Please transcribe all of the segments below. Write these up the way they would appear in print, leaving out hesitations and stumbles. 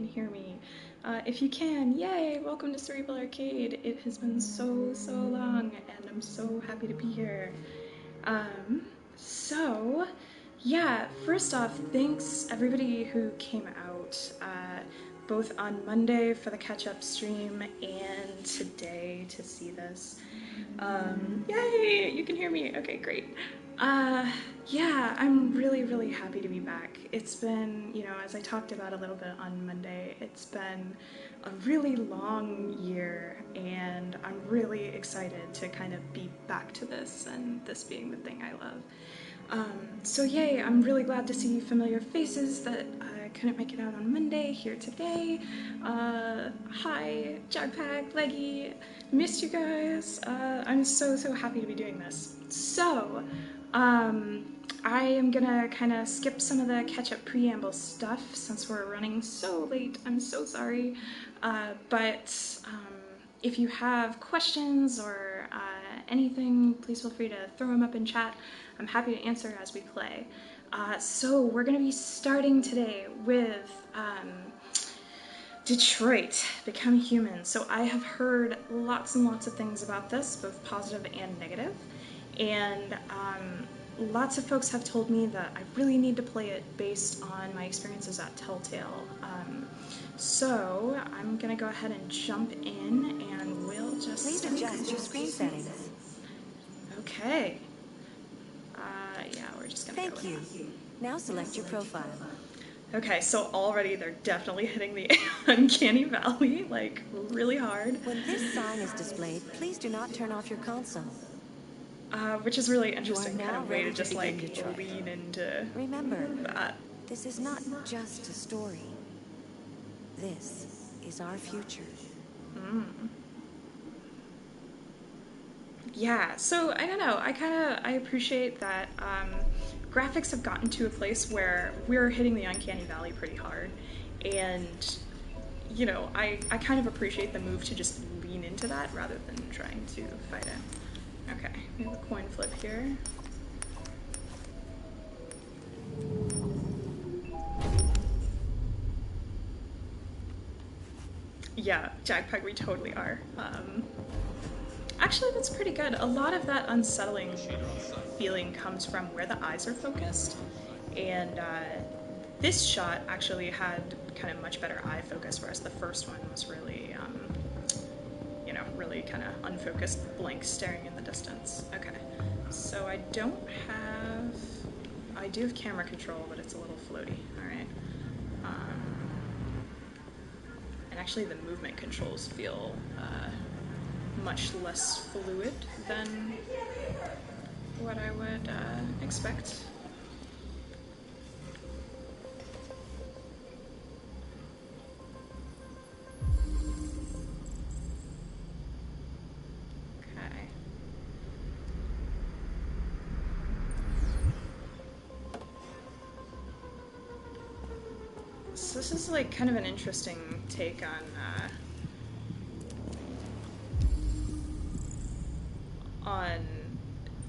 hear me. If you can, yay! Welcome to Cerebral Arcade. It has been so long, and I'm so happy to be here. So, yeah, first off, thanks everybody who came out, both on Monday for the catch-up stream and today to see this. Yay! You can hear me. Okay, great. Yeah, I'm really happy to be back. It's been, as I talked about a little bit on Monday, it's been a really long year, and I'm really excited to kind of be back to this, and this being the thing I love. So yay, I'm really glad to see familiar faces that I couldn't make it out on Monday here today. Hi, Jagpack, Leggy, missed you guys. I'm so happy to be doing this. So, I am gonna kind of skip some of the catch-up preamble stuff since we're running so late. I'm so sorry. But if you have questions or anything, please feel free to throw them up in chat. I'm happy to answer as we play. So we're going to be starting today with Detroit, Become Human. So I have heard lots and lots of things about this, both positive and negative. And lots of folks have told me that I really need to play it based on my experiences at Telltale. So I'm going to go ahead and jump in, and we'll just... Please adjust your screen settings. Okay. Yeah, we're just gonna Thank you. Now select your profile. Okay, so already they're definitely hitting the uncanny valley, like, really hard. When this sign is displayed, please do not turn off your console. Which is really interesting kind of way to ready to just, like, begin Detroit. lean into Remember, that. this is not just a story. This is our future. Yeah, so I don't know, I appreciate that graphics have gotten to a place where we're hitting the uncanny valley pretty hard, and I kind of appreciate the move to just lean into that rather than trying to fight it. Okay, we have a coin flip here. Yeah, Jagpack, we totally are. Actually, that's pretty good. A lot of that unsettling feeling comes from where the eyes are focused, and this shot actually had kind of much better eye focus, whereas the first one was really, really kind of unfocused, blank staring in the distance. Okay, so I do have camera control, but it's a little floaty. All right. And actually, the movement controls feel much less fluid than what I would expect. Okay. So this is like kind of an interesting take on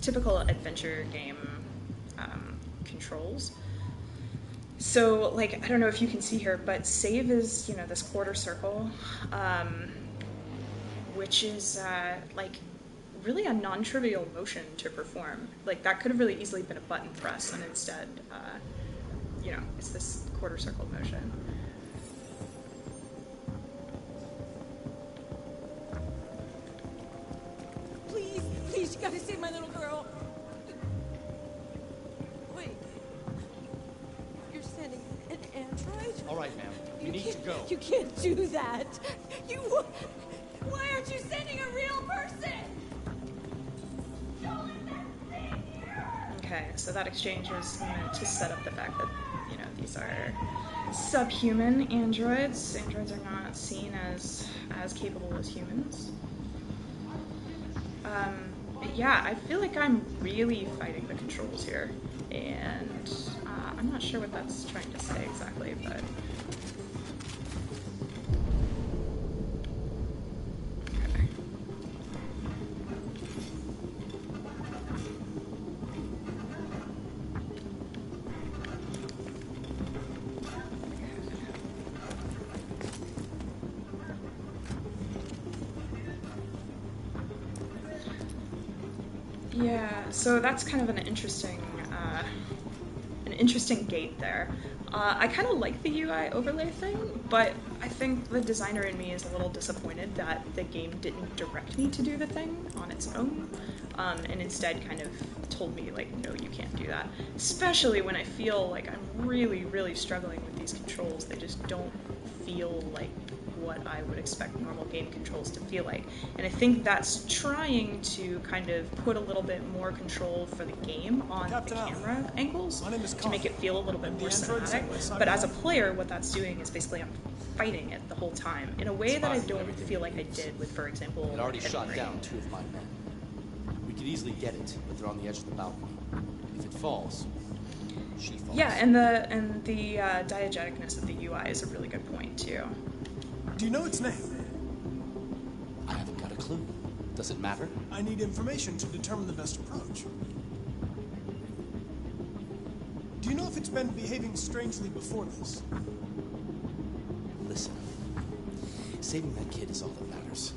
typical adventure game controls. So, like, I don't know if you can see here, but save is, this quarter circle, which is, like, really a non-trivial motion to perform. Like, that could have really easily been a button press, and instead, it's this quarter circle motion. Please, you gotta save my little girl. Wait. You're sending an android? All right, ma'am. You need to go. You can't do that. Why aren't you sending a real person? Don't let that thing here. Okay, so that exchange is meant to set up the fact that, these are subhuman androids. Androids are not seen as capable as humans. Yeah, I feel like I'm really fighting the controls here, and I'm not sure what that's trying to say exactly, but... Okay. Yeah, so that's kind of an interesting gate there. I kind of like the UI overlay thing, but I think the designer in me is a little disappointed that the game didn't direct me to do the thing on its own, and instead kind of told me, like, no, you can't do that. Especially when I feel like I'm really, really struggling with these controls. They just don't feel like what I would expect normal game controls to feel like. And I think that's trying to kind of put a little bit more control for the game on Captain the camera angles to make it feel a little bit more cinematic. But as a player, what that's doing is basically I'm fighting it the whole time in a way that I don't feel like I did with, for example, It already Heavy shot Rain. down 2 of my men. We could easily get it, but they're on the edge of the balcony. If it falls, she falls. Yeah, and the diegeticness of the UI is a really good point too. Do you know its name? I haven't got a clue. Does it matter? I need information to determine the best approach. Do you know if it's been behaving strangely before this? Listen. Saving that kid is all that matters.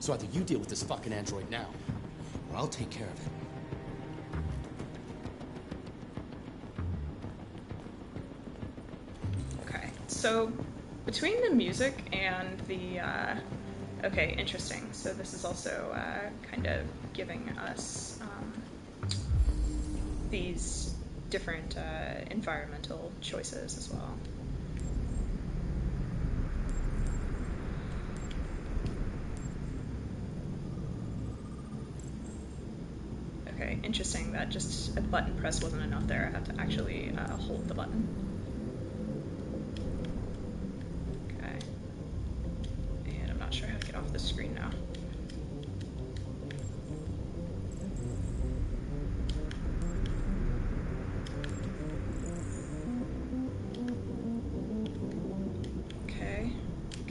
So either you deal with this fucking android now, or I'll take care of it. Okay, so between the music and the okay, interesting. So this is also kind of giving us these different environmental choices as well. Okay, interesting that just a button press wasn't enough there. I have to actually hold the button. Okay. And I'm not sure how to get off the screen now.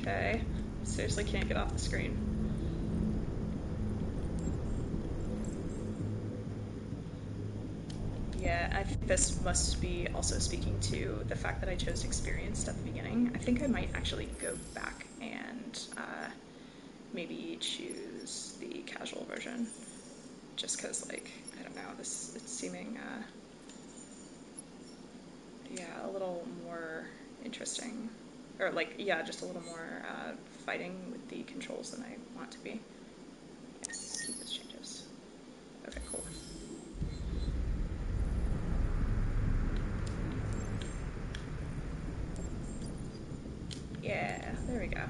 Okay. Seriously can't get off the screen. Yeah, I think this must be also speaking to the fact that I chose experienced at the beginning. I think I might actually go back and maybe choose the casual version. Just because, like, I don't know, it's seeming, yeah, a little more interesting. Or, like, yeah, just a little more fighting with the controls than I want to be. Yes, keep those changes. Okay, cool. Yeah, there we go.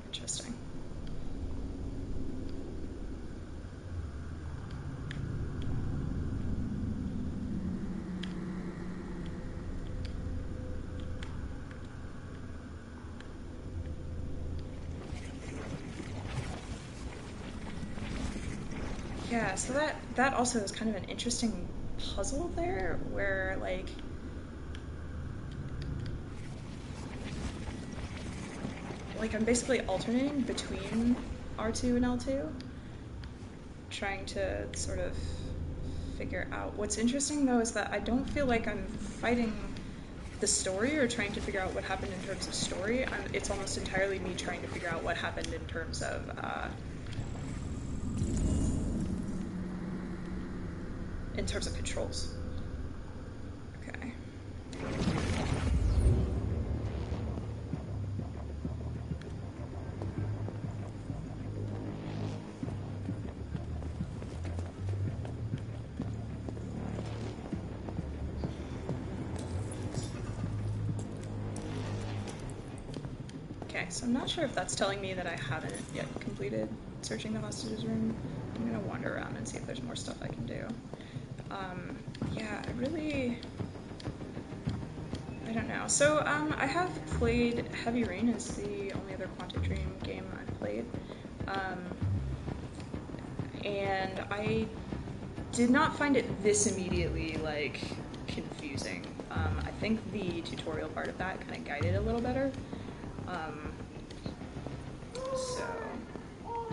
Interesting. Yeah, so that also is kind of an interesting puzzle there, where, like, I'm basically alternating between R2 and L2, trying to sort of figure out. What's interesting, though, is that I don't feel like I'm fighting the story or trying to figure out what happened in terms of story. It's almost entirely me trying to figure out what happened in terms of controls. Okay. Okay, so I'm not sure if that's telling me that I haven't yet completed searching the hostages room. I'm gonna wander around and see if there's more stuff I can do. Yeah, I don't know. So, I have played Heavy Rain is the only other Quantic Dream game I've played. And I did not find it this immediately, like, confusing. I think the tutorial part of that kind of guided a little better. So, well,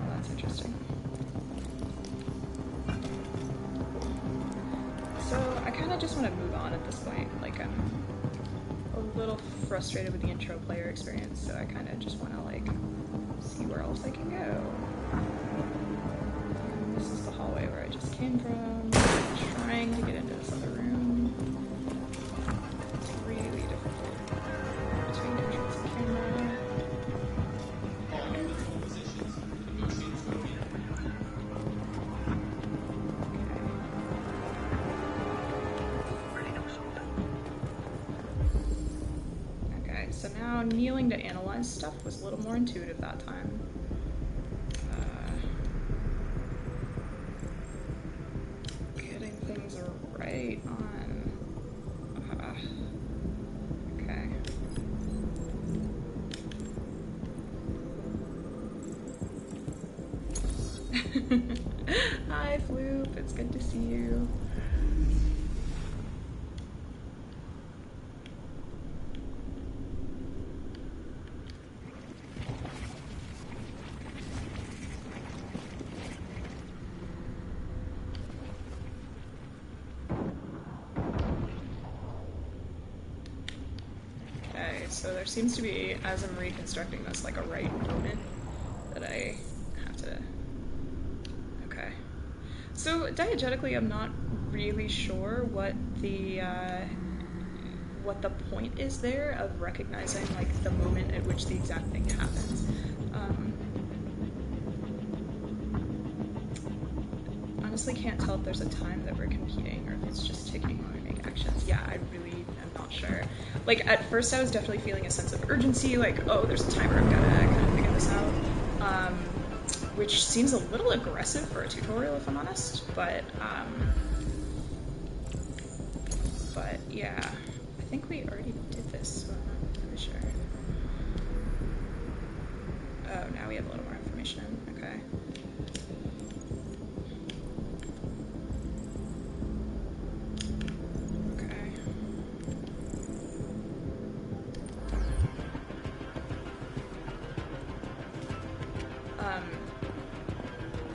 that's interesting. So I kind of just want to move on at this point. Like, I'm little frustrated with the intro player experience, so I kind of just want to like see where else I can go. This is the hallway where I just came from. Trying to get into this other room. It's really difficult between entrance and camera. Okay, so now kneeling to analyze stuff was a little more intuitive that time. Getting things right on. Okay. Hi, Floop. It's good to see you. Okay, so there seems to be, as I'm reconstructing this, like a right moment that I have to... Okay. So, diegetically, I'm not really sure what the point is there of recognizing, like, the moment at which the exact thing happens. Honestly can't tell if there's a time that we're competing or if it's just ticking when we make actions. Yeah, I really am not sure. Like, at first I was definitely feeling a sense of urgency, like, oh, there's a timer, I've gotta kind of figure this out. Which seems a little aggressive for a tutorial, if I'm honest, but yeah, I think we already did this, so I'm not really sure. Oh, now we have a little more information, okay.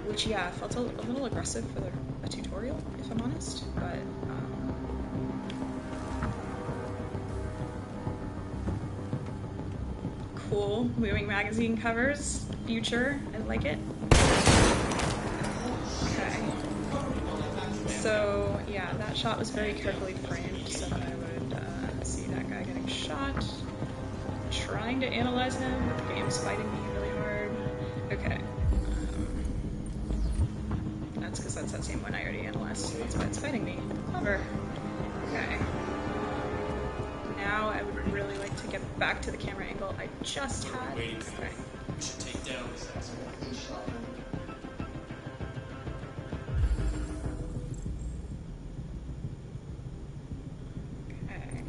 Which, yeah, felt a little aggressive for a tutorial, if I'm honest, but, cool. Moving magazine covers. Future. I like it. Okay. So, yeah, that shot was very carefully framed so that I would see that guy getting shot. Trying to analyze him, but the game's fighting me really hard. Okay. That's because that's that same one I already analyzed, so that's why it's fighting me. Clever. Okay. Now I would really like to get back to the camera angle I just had. Waiting for Okay. we should take down this asshole. Okay.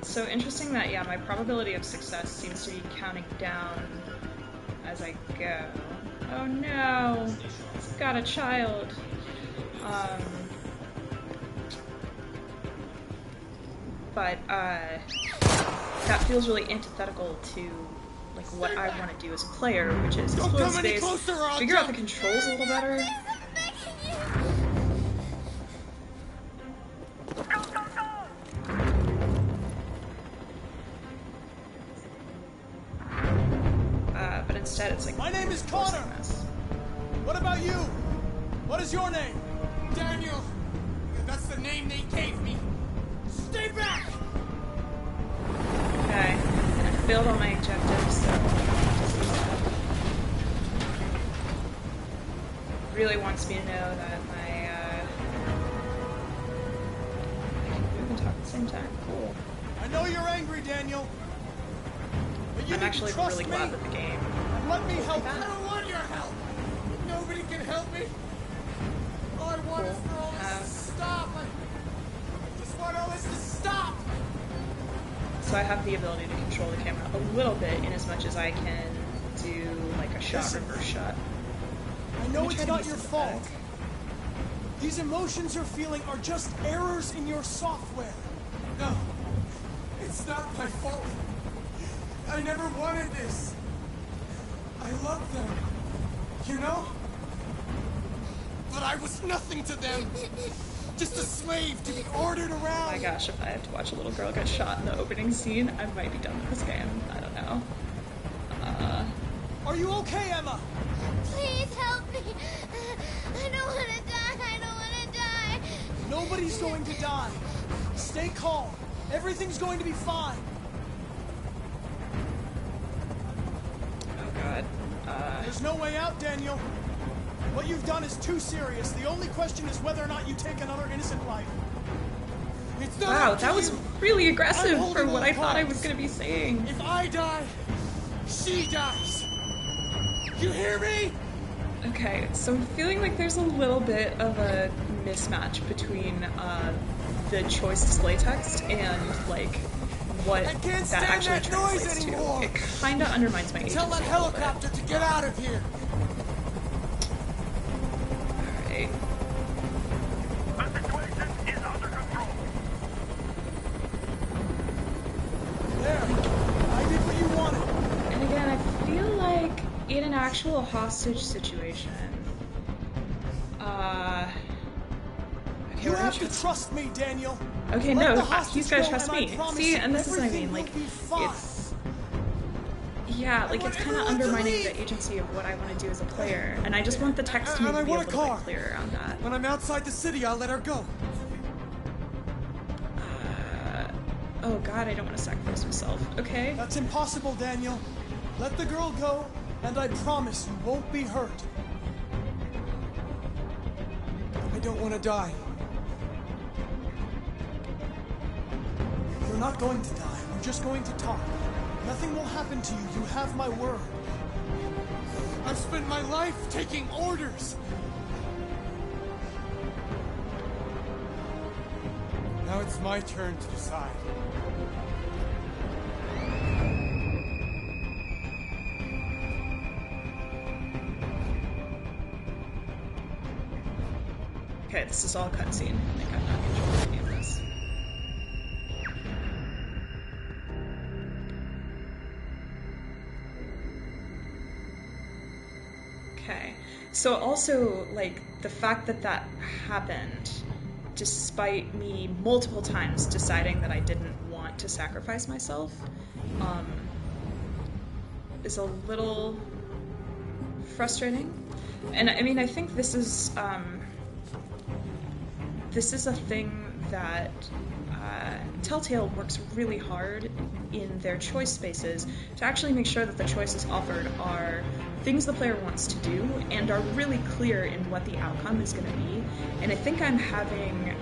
So interesting that, yeah, my probability of success seems to be counting down as I go. Oh no! It's got a child. But that feels really antithetical to like what I want to do as a player, which is explore space, figure out the controls a little better. But instead, it's like My name is Connor. What about you? What is your name? Daniel! That's the name they gave me! Stay back! Okay, I failed all my objectives, so really wants me to know that my I can move and talk at the same time. Cool. I know you're angry, Daniel. But you I'm need actually to trust really me glad that the game. and let me help I you. don't want your help! Nobody can help me! All I want is for all this to stop! I just want all this to stop! So I have the ability to control the camera a little bit, in as much as I can do like a shot reverse shot. I know Let me it's try to not be your sympathetic. fault. These emotions you're feeling are just errors in your software. No! It's not my fault! I never wanted this! I love them! You know? But I was nothing to them. Just a slave to be ordered around. Oh my gosh, if I have to watch a little girl get shot in the opening scene, I might be done with this game. I don't know. Are you okay, Emma? Please help me. I don't want to die. I don't want to die. Nobody's going to die. Stay calm. Everything's going to be fine. Oh god. There's no way out, Daniel. What you've done is too serious. The only question is whether or not you take another innocent life. It's not Wow, up to that was you. really I'm aggressive for holding what all I thought I cards. was gonna be saying. If I die, she dies. You hear me? Okay, so I'm feeling like there's a little bit of a mismatch between the choice display text and like what I can't that stand actually that noise translates to. anymore. It kind of undermines my agency. Tell that a little bit. helicopter to get out of here. Alright. The situation is under control. There. I did what you wanted. And again, I feel like in an actual hostage situation, okay, You we're gonna have to trust me, Daniel. Okay, Let no, the hostage he's gotta go, trust and I me. promise See, you and this is what I everything mean, like, will be fine. it's... Yeah, like, it's want kind of everyone to undermining leave. the agency of what I want to do as a player, and I just want the text to And I maybe be a want a little bit car. clearer around that. When I'm outside the city, I'll let her go. Oh god, I don't want to sacrifice myself. Okay. That's impossible, Daniel. Let the girl go, and I promise you won't be hurt. I don't want to die. You're not going to die. We're just going to talk. Nothing will happen to you. You have my word. I've spent my life taking orders. Now it's my turn to decide. Okay, this is all cutscene. I think I'm not controlling any of this. Okay. So also, like, the fact that that happened, despite me multiple times deciding that I didn't want to sacrifice myself, is a little frustrating. And I mean, I think this is a thing that Telltale works really hard in their choice spaces to actually make sure that the choices offered are things the player wants to do and are really clear in what the outcome is going to be. And I think I'm having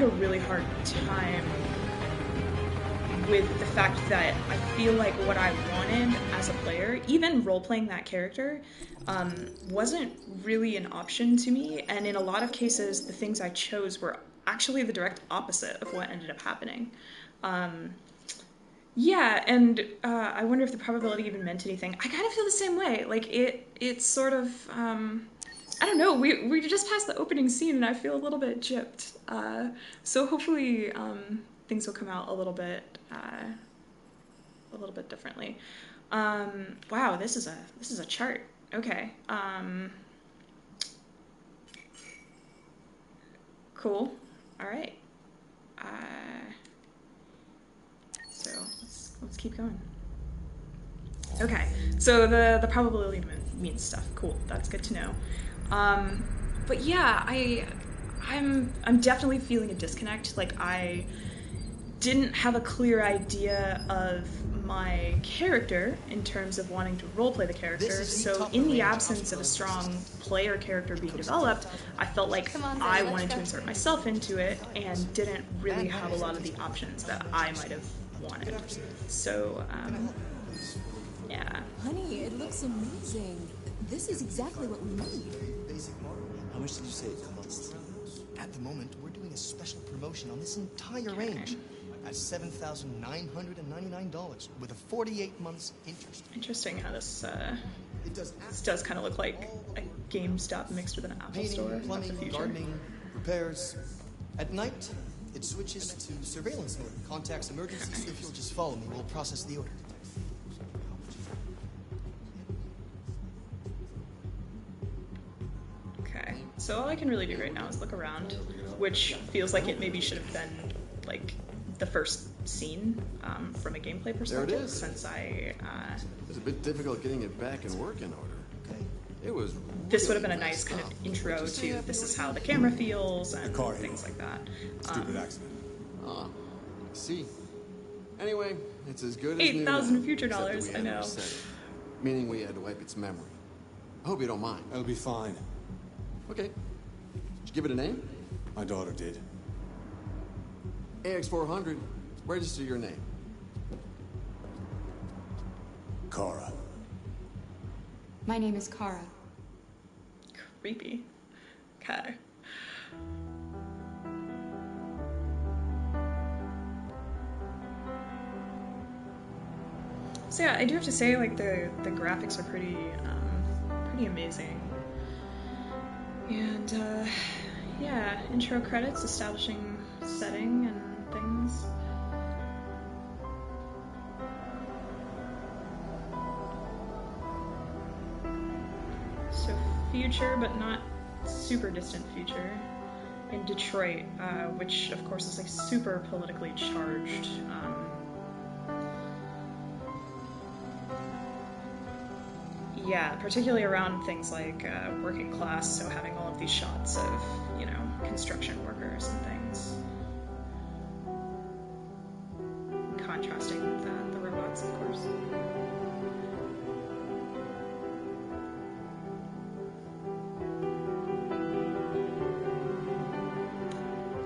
a really hard time with the fact that I feel like what I wanted as a player, even role-playing that character, wasn't really an option to me, and in a lot of cases, the things I chose were actually the direct opposite of what ended up happening. Yeah, and I wonder if the probability even meant anything. I kind of feel the same way. Like, it's sort of, I don't know, we just passed the opening scene, and I feel a little bit gypped. So hopefully, things will come out a little bit differently. Wow, this is a chart. Okay. Cool. All right. So let's keep going. Okay. So the probability means stuff. Cool. That's good to know. But yeah, I'm definitely feeling a disconnect. Like, I didn't have a clear idea of my character in terms of wanting to roleplay the character, so in the absence of a strong player character being developed, I felt like I wanted to insert myself into it and didn't really have a lot of the options that I might have wanted. So, yeah. Honey, it looks amazing. This is exactly what we need. How much did you say it costs? At the moment, we're doing a special promotion on this entire range at $7,999 with a 48 months interest. Interesting how this does kind of look like a GameStop mixed with an Apple store of the Plumbing, future. gardening, repairs. At night, it switches to surveillance mode. Contacts emergencies. If you'll just follow me, we'll process the order. So all I can really do right now is look around, which feels like it maybe should have been like the first scene from a gameplay perspective. There it is. Since I It was a bit difficult getting it back in working order. Okay. It was. This would have been a nice kind of intro to this is how the camera feels and things like that. Stupid accident. Ah, I see. Anyway, it's as good as 8,000 future dollars. I know. Meaning we had to wipe its memory. I hope you don't mind. It'll be fine. Okay. Did you give it a name? My daughter did. AX400. Register your name. Kara. My name is Kara. Creepy. Okay. So yeah, I do have to say, like, the graphics are pretty amazing. And yeah, intro credits establishing setting and things. So future, but not super distant future, in Detroit, which of course is like super politically charged. Yeah, particularly around things like working class, so having all of these shots of, you know, construction workers and things. Contrasting with the robots, of course.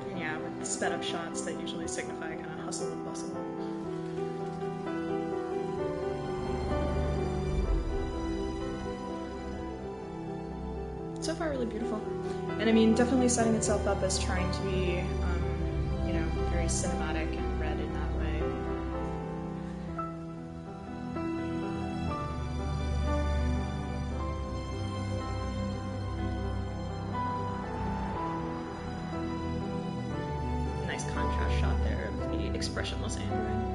And yeah, with the sped up shots that usually signify kind of hustle and bustle. So far, really beautiful. And I mean, definitely setting itself up as trying to be, you know, very cinematic and read in that way. Nice contrast shot there of the expressionless android.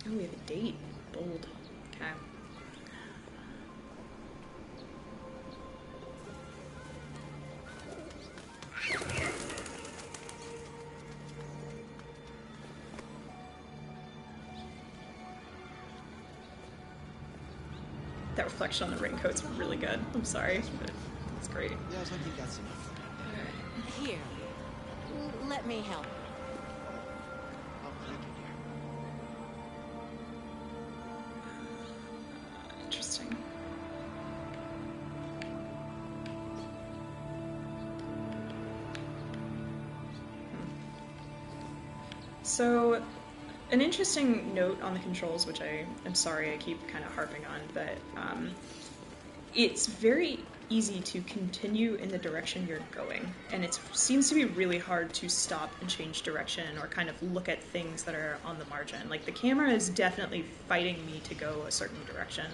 Oh, we have a date. Bold. Okay. That reflection on the raincoat's really good. I'm sorry, but it's great. Yeah, I was hoping you got some. Here. Let me help. Oh, thank you, dear. Interesting. So, an interesting note on the controls, which I am sorry I keep kind of harping on, but it's very easy to continue in the direction you're going, and it seems to be really hard to stop and change direction or kind of look at things that are on the margin. Like, the camera is definitely fighting me to go a certain direction,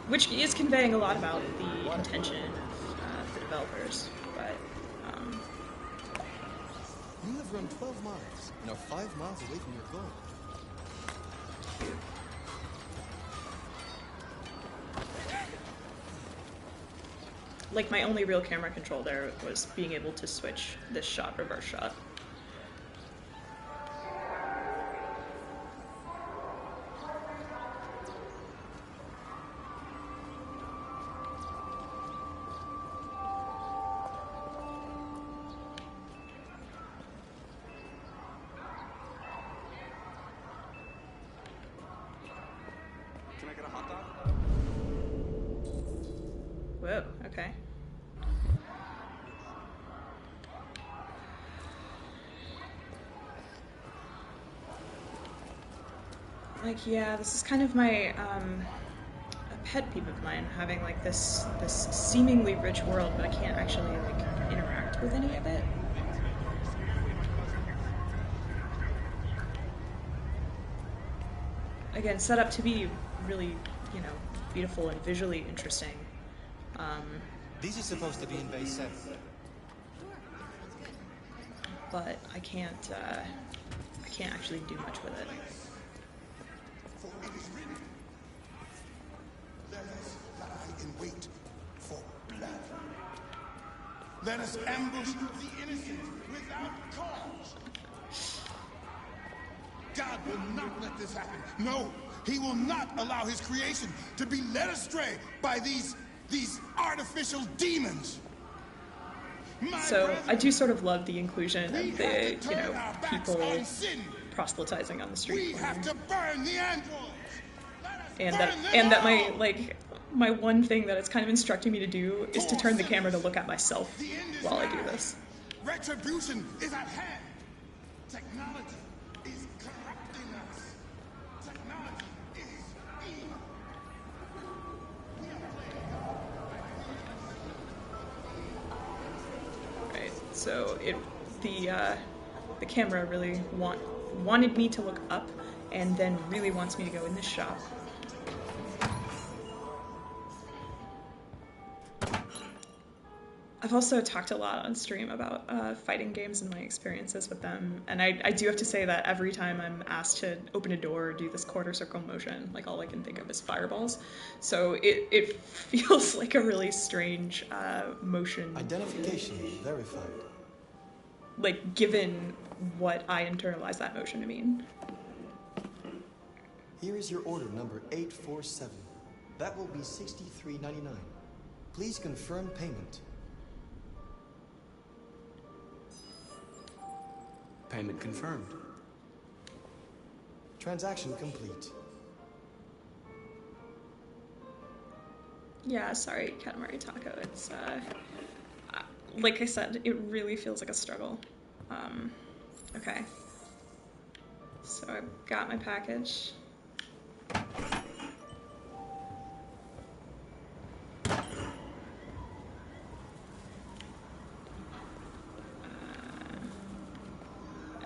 which is conveying a lot about the intention of the developers, but You have run 12 miles and are 5 miles away from your goal. like, my only real camera control there was being able to switch this shot, reverse shot. Can I get a hot dog? Whoa, okay. Like, yeah, this is kind of my, a pet peeve of mine, having, like, this seemingly rich world, but I can't actually, like, interact with any of it. Again, set up to be really you know, beautiful and visually interesting. This is supposed to be in base 7. But I can't actually do much with it. For it is written, let us lie in wait for blood. Let us ambush the innocent without cause. God will not let this happen. No, he will not allow his creation to be led astray by these artificial demons. So I do sort of love the inclusion of the, you know, people proselytizing on the street. We have to burn the androids. And that my one thing that it's kind of instructing me to do is to turn the camera to look at myself while I do this. Retribution is at hand. Technology is corrupting us. Technology is evil. Right. So the camera really wanted me to look up, and then really wants me to go in this shop. I've also talked a lot on stream about fighting games and my experiences with them, and I do have to say that every time I'm asked to open a door or do this quarter circle motion, like all I can think of is fireballs. So it feels like a really strange motion. Identification verified. Like, given what I internalize that motion to mean. Here is your order number 847. That will be $63.99. Please confirm payment. Payment confirmed. Transaction complete. Yeah, sorry, Katamari Taco. It's, like I said, it really feels like a struggle. Okay. So I've got my package.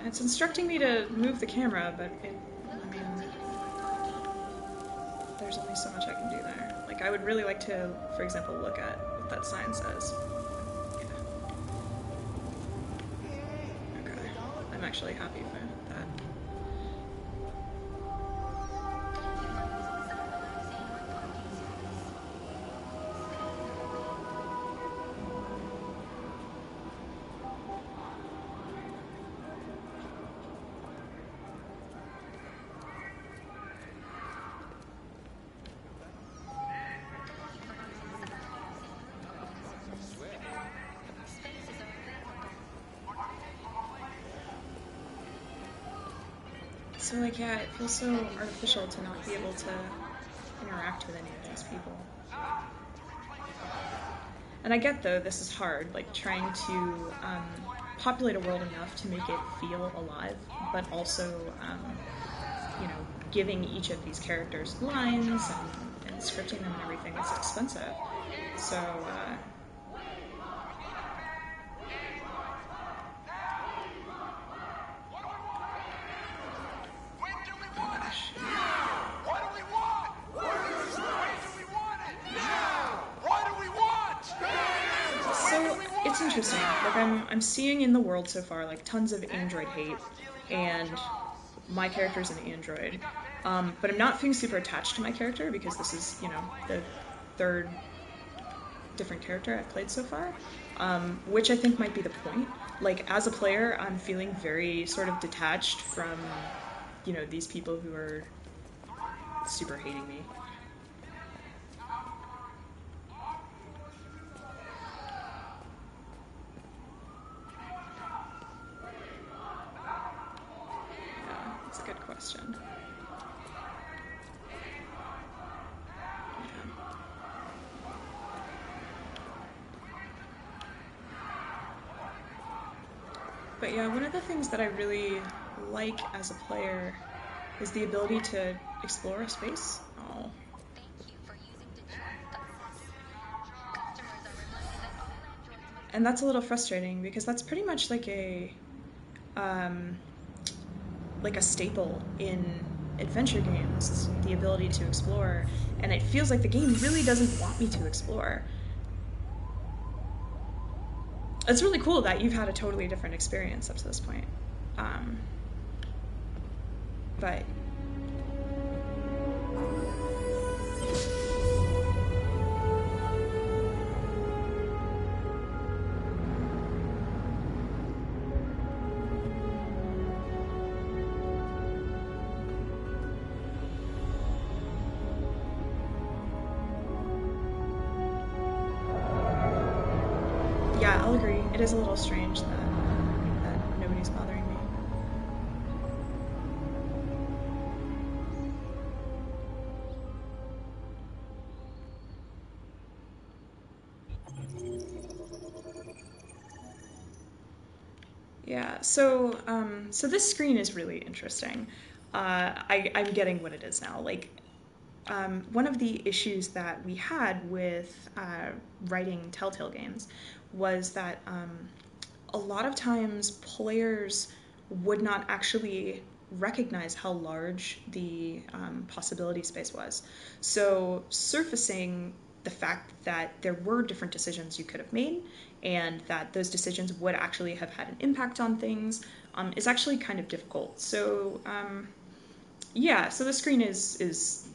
It's instructing me to move the camera, but I mean, there's only so much I can do there. Like, I would really like to, for example, look at what that sign says. Yeah. Okay. I'm actually happy for that. So, like, yeah, it feels so artificial to not be able to interact with any of these people. And I get, though, this is hard, like, trying to populate a world enough to make it feel alive, but also, you know, giving each of these characters lines and scripting them and everything is expensive. So, it's interesting. Like, I'm seeing in the world so far, like, tons of android hate, and my character's an android. But I'm not feeling super attached to my character because this is, you know, the third different character I've played so far, which I think might be the point. Like, as a player, I'm feeling very sort of detached from, you know, these people who are super hating me. That's a good question. But yeah, one of the things that I really like as a player is the ability to explore a space. Oh. And that's a little frustrating because that's pretty much like a staple in adventure games, the ability to explore, and it feels like the game really doesn't want me to explore. It's really cool that you've had a totally different experience up to this point. But yeah, I'll agree. It is a little strange that nobody's bothering me. Yeah, so so this screen is really interesting. I'm getting what it is now. Like, one of the issues that we had with writing Telltale games was that a lot of times players would not actually recognize how large the possibility space was. So surfacing the fact that there were different decisions you could have made and that those decisions would actually have had an impact on things is actually kind of difficult. So yeah, so the screen is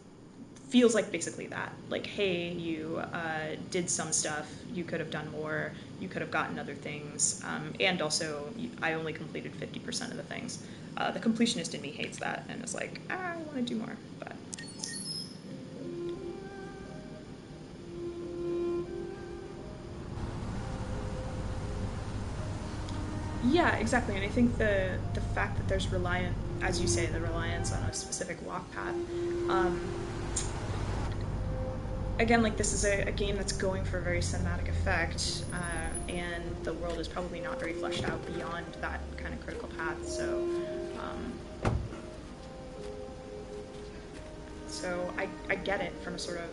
feels like basically that. Like, hey, you did some stuff, you could have done more, you could have gotten other things, and also I only completed 50% of the things. The completionist in me hates that and is like, I want to do more, but. Yeah, exactly, and I think the fact that there's as you say, the reliance on a specific walk path, again, like, this is a game that's going for a very cinematic effect, and the world is probably not very fleshed out beyond that kind of critical path, so I get it from a sort of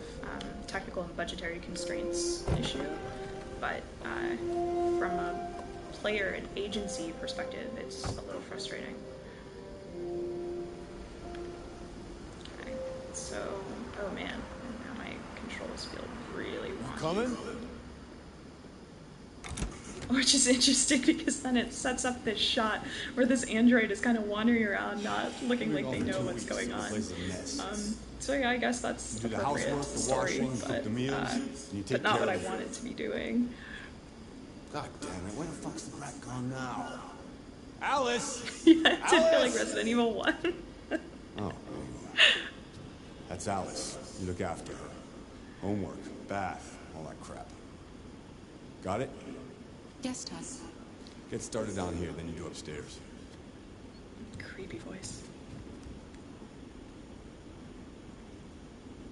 technical and budgetary constraints issue, but from a player and agency perspective, it's a little frustrating. Okay, so, oh man, now my controls feel really wonky. Coming? Which is interesting because then it sets up this shot where this android is kind of wandering around, not looking like they know what's going on. So yeah, I guess that's appropriate story, but not what I want it to be doing. God damn it, where the fuck's the crap gone now? Alice! Yeah, it did feel like Resident Evil 1. Oh, that's Alice. You look after her. Homework, bath, all that crap. Got it? Yes, Todd. Get started down here, then you do upstairs. Creepy voice.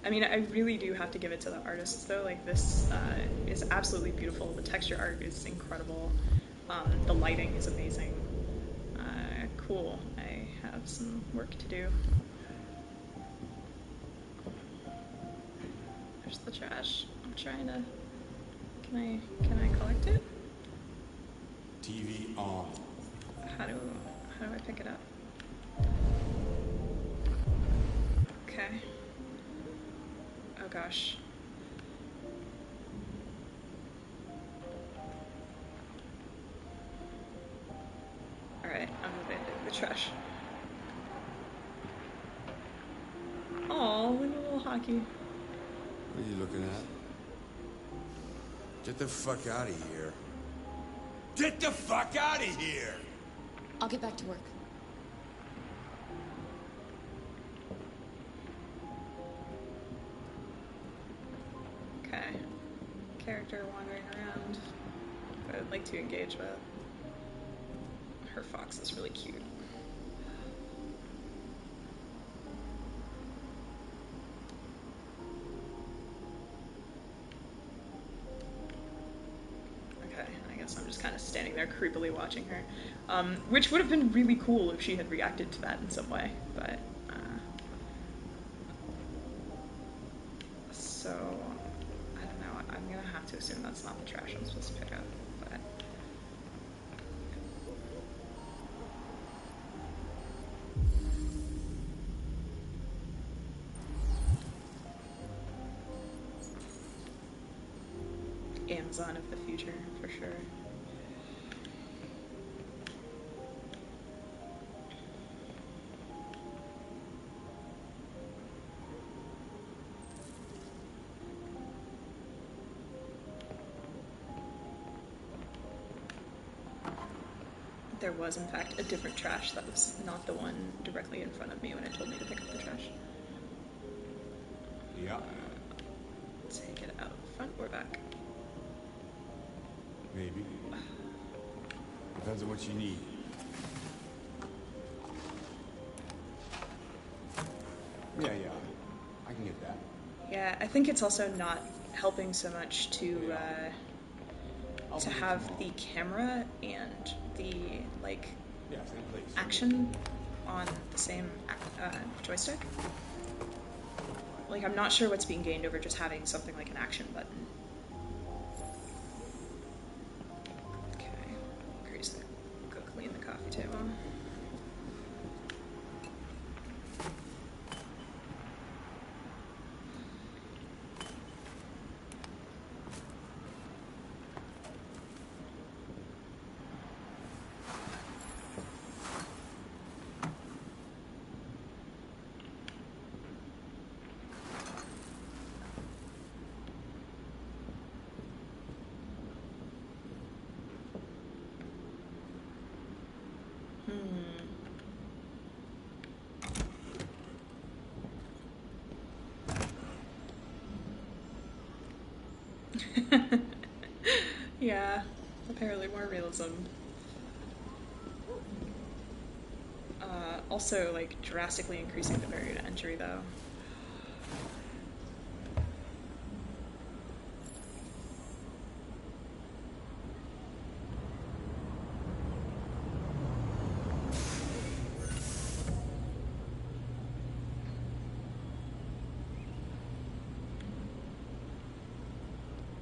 I mean, I really do have to give it to the artists, though. Like, this is absolutely beautiful. The texture art is incredible. The lighting is amazing. Cool. I have some work to do. There's the trash. I'm trying to... Can I collect it? TV on. How do I pick it up? Okay. Oh gosh. Alright, I'm moving the trash. Aw, look at a little hockey. What are you looking at? Get the fuck out of here. Get the fuck out of here! I'll get back to work. Okay. Character wandering around. Who I'd like to engage with. Her fox is really cute. Okay, I guess I'm just kind of standing there creepily watching her. Which would have been really cool if she had reacted to that in some way, but... so... I don't know, I'm gonna have to assume that's not the trash I'm supposed to pick up, but... Amazon of the future, for sure. There was, in fact, a different trash that was not the one directly in front of me when it told me to pick up the trash. Yeah. Take it out front or back. Maybe. Depends on what you need. Yeah, I can get that. Yeah, I think it's also not helping so much to have the camera and the action on the same joystick. Like, I'm not sure what's being gained over just having something like an action button. Okay, go clean the coffee table. Yeah, apparently more realism. Also, like, drastically increasing the barrier to entry, though.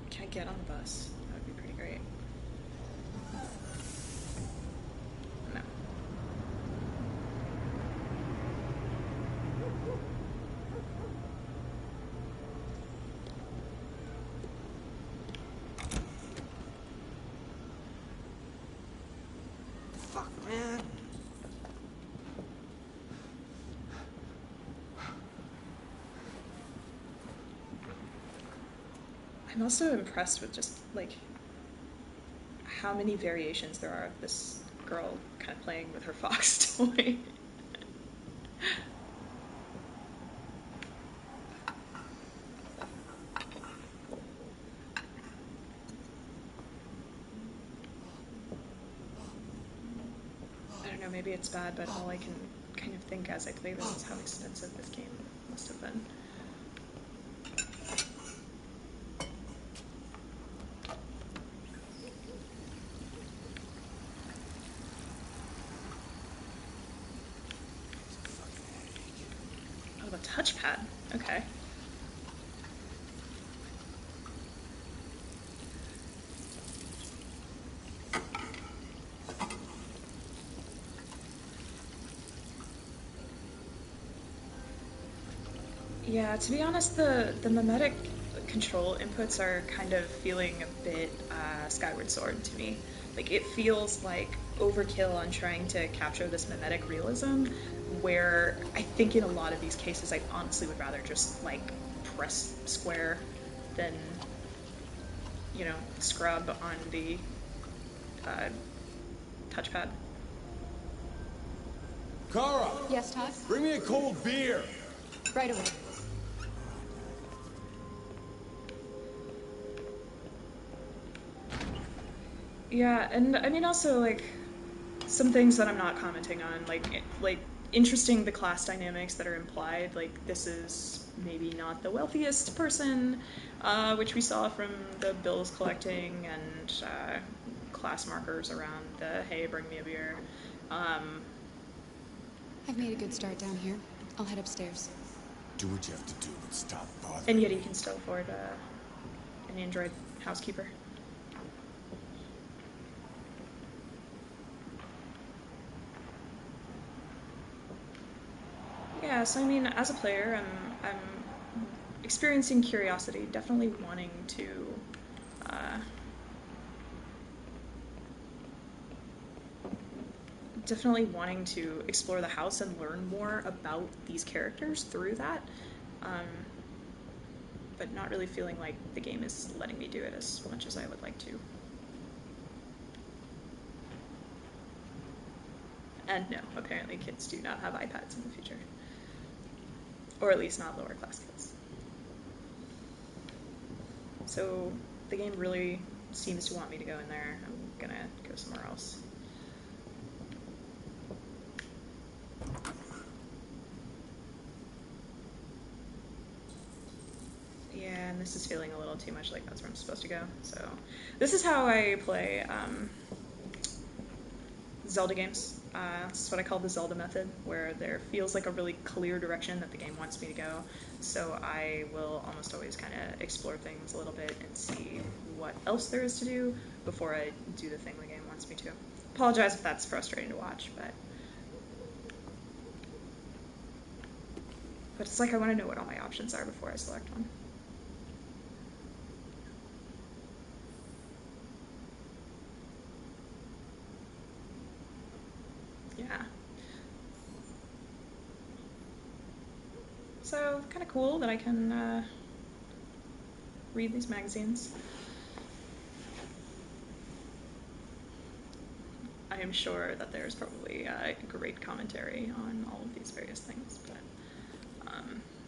Can I get on the bus? That would be pretty great. No. Fuck, man. I'm also impressed with just, like, how many variations there are of this girl kind of playing with her fox toy. I don't know, maybe it's bad, but all I can kind of think as I play this is how expensive this game must have been. Oh, the touchpad. Okay. Yeah, to be honest, the mimetic control inputs are kind of feeling a bit Skyward Sword to me. Like, it feels like overkill on trying to capture this mimetic realism, where I think in a lot of these cases I honestly would rather just, like, press square than, you know, scrub on the touchpad. Kara! Yes, Todd? Bring me a cold beer! Right away. Yeah, and I mean also, like, some things that I'm not commenting on, like interesting the class dynamics that are implied. Like, this is maybe not the wealthiest person, which we saw from the bills collecting and class markers around the "hey, bring me a beer." I've made a good start down here. I'll head upstairs. Do what you have to do, but stop bothering. And yet he can still afford an android housekeeper. Yeah, so I mean, as a player, I'm experiencing curiosity, definitely wanting to definitely wanting to explore the house and learn more about these characters through that, but not really feeling like the game is letting me do it as much as I would like to. And no, apparently kids do not have iPads in the future. Or at least not lower class kids. So the game really seems to want me to go in there. I'm gonna go somewhere else. Yeah, and this is feeling a little too much like that's where I'm supposed to go. So this is how I play Zelda games. This is what I call the Zelda method, where there feels like a really clear direction that the game wants me to go. So I will almost always kind of explore things a little bit and see what else there is to do before I do the thing the game wants me to. Apologize if that's frustrating to watch, but it's like I want to know what all my options are before I select one. Yeah. So, kind of cool that I can read these magazines. I am sure that there's probably great commentary on all of these various things, but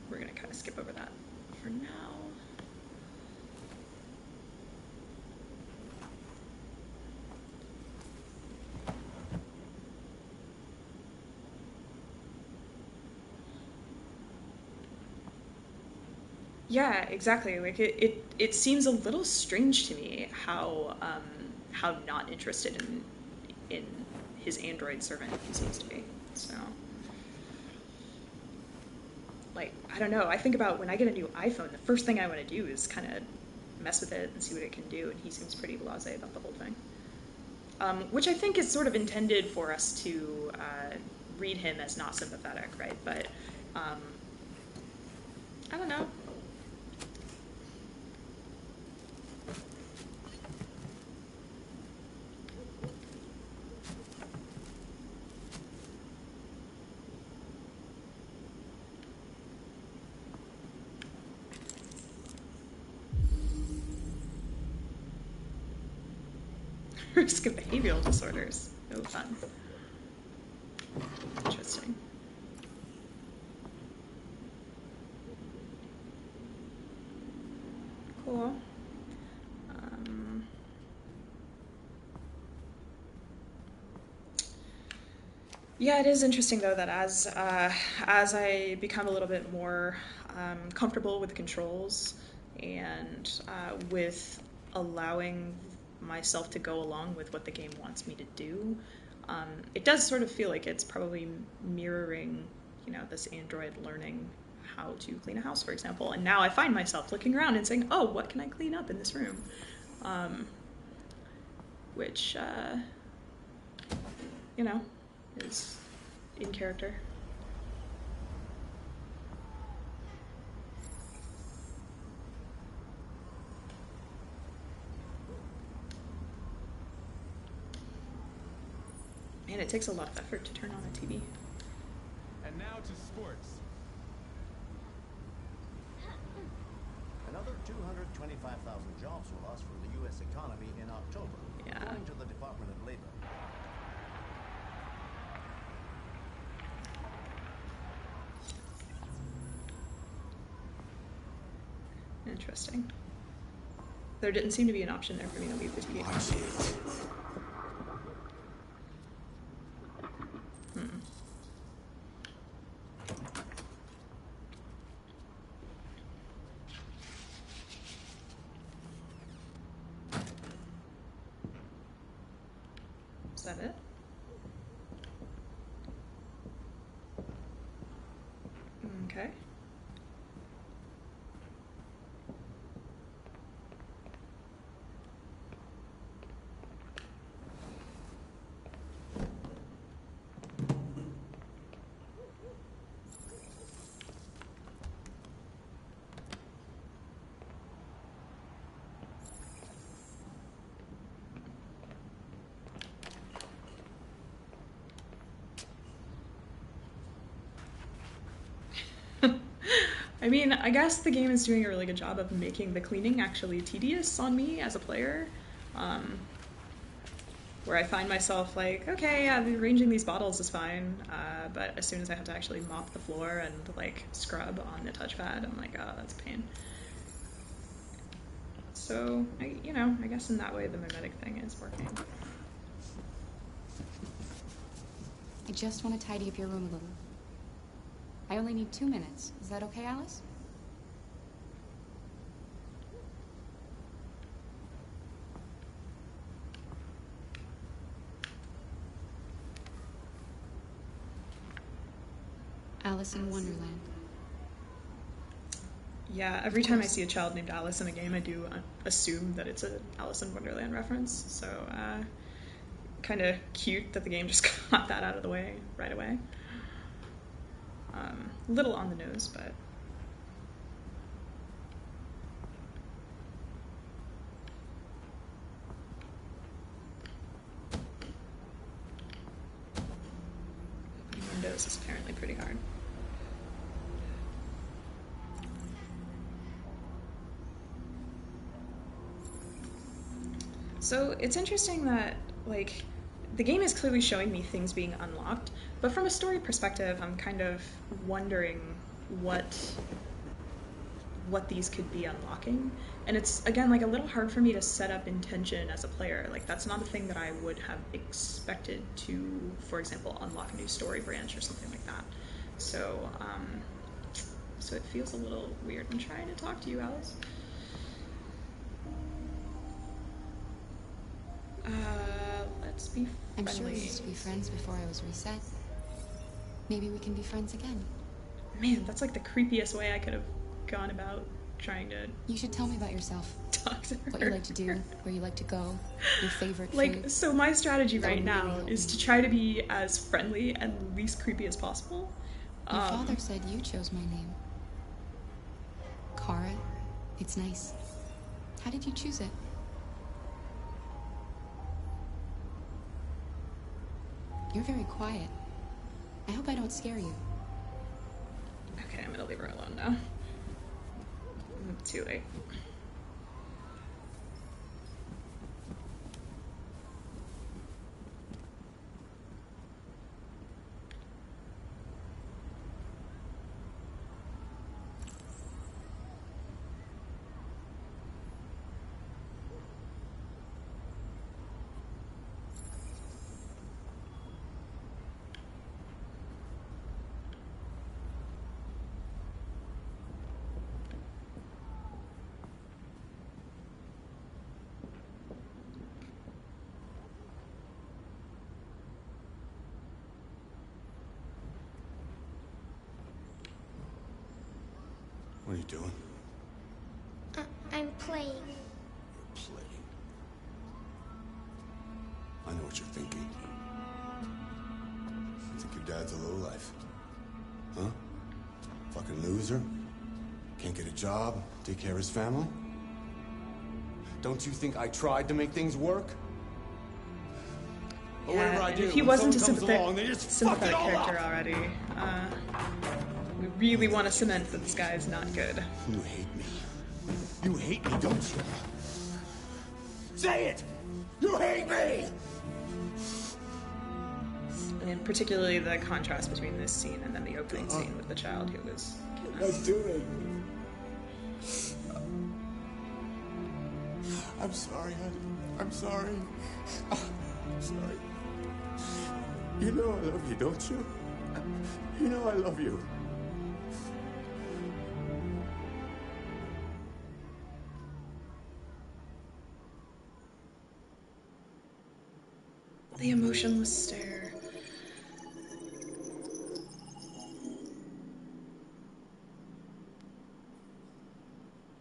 we're going to kind of skip over that for now. Yeah, exactly. Like it seems a little strange to me how not interested in his android servant he seems to be. So, like, I don't know. I think about when I get a new iPhone, the first thing I want to do is kind of mess with it and see what it can do, and he seems pretty blasé about the whole thing. Which I think is sort of intended for us to read him as not sympathetic, right? But I don't know. Risk of behavioral disorders. Oh, fun. Interesting. Cool. Yeah, it is interesting though that as I become a little bit more comfortable with the controls and with allowing myself to go along with what the game wants me to do, it does sort of feel like it's probably mirroring, you know, this android learning how to clean a house, for example. And now I find myself looking around and saying, "Oh, what can I clean up in this room?" Which, you know, is in character. Man, it takes a lot of effort to turn on a TV. And now to sports. Another 225,000 jobs were lost from the U.S. economy in October, according to the Department of Labor. Interesting. There didn't seem to be an option there for me to leave the TV on. Is that it? Okay. I mean, I guess the game is doing a really good job of making the cleaning actually tedious on me as a player. Where I find myself like, okay, yeah, arranging these bottles is fine, but as soon as I have to actually mop the floor and like scrub on the touchpad, I'm like, oh, that's a pain. So, I guess in that way the mimetic thing is working. I just want to tidy up your room a little. I only need 2 minutes. Is that okay, Alice? Alice in Wonderland. Yeah, every time I see a child named Alice in a game, I do assume that it's an Alice in Wonderland reference. So, kind of cute that the game just got that out of the way right away. A little on the nose, but... Opening windows is apparently pretty hard. So it's interesting that, like, the game is clearly showing me things being unlocked, but from a story perspective, I'm kind of wondering what these could be unlocking. And it's, again, like a little hard for me to set up intention as a player. Like, that's not a thing that I would have expected to, for example, unlock a new story branch or something like that. So, so it feels a little weird. I'm trying to talk to you, Alice. Let's be friendly. I'm sure we used to be friends before I was reset. Maybe we can be friends again. Man, that's like the creepiest way I could have gone about trying to... You should tell me about yourself. Talk to her. What you like to do, where you like to go, your favorite like, food. So my strategy right now is to try to be as friendly and least creepy as possible. Your father said you chose my name. Kara. It's nice. How did you choose it? You're very quiet. I hope I don't scare you. Okay, I'm gonna leave her alone now. Too late. What are you doing? I'm playing. Playing. I know what you're thinking. You think your dad's a lowlife? Huh? Fucking loser? Can't get a job, take care of his family? Don't you think I tried to make things work? But whatever I do, if he when wasn't a someone comes along, they just fuck sympathetic it all character up. already, we really want to cement that this guy is not good. You hate me. You hate me, don't you? Say it! You hate me! And particularly the contrast between this scene and then the opening scene with the child who was kidnapped. Let's do it. I'm sorry, honey. I'm sorry. I'm sorry. You know I love you, don't you? You know I love you. The emotionless stare.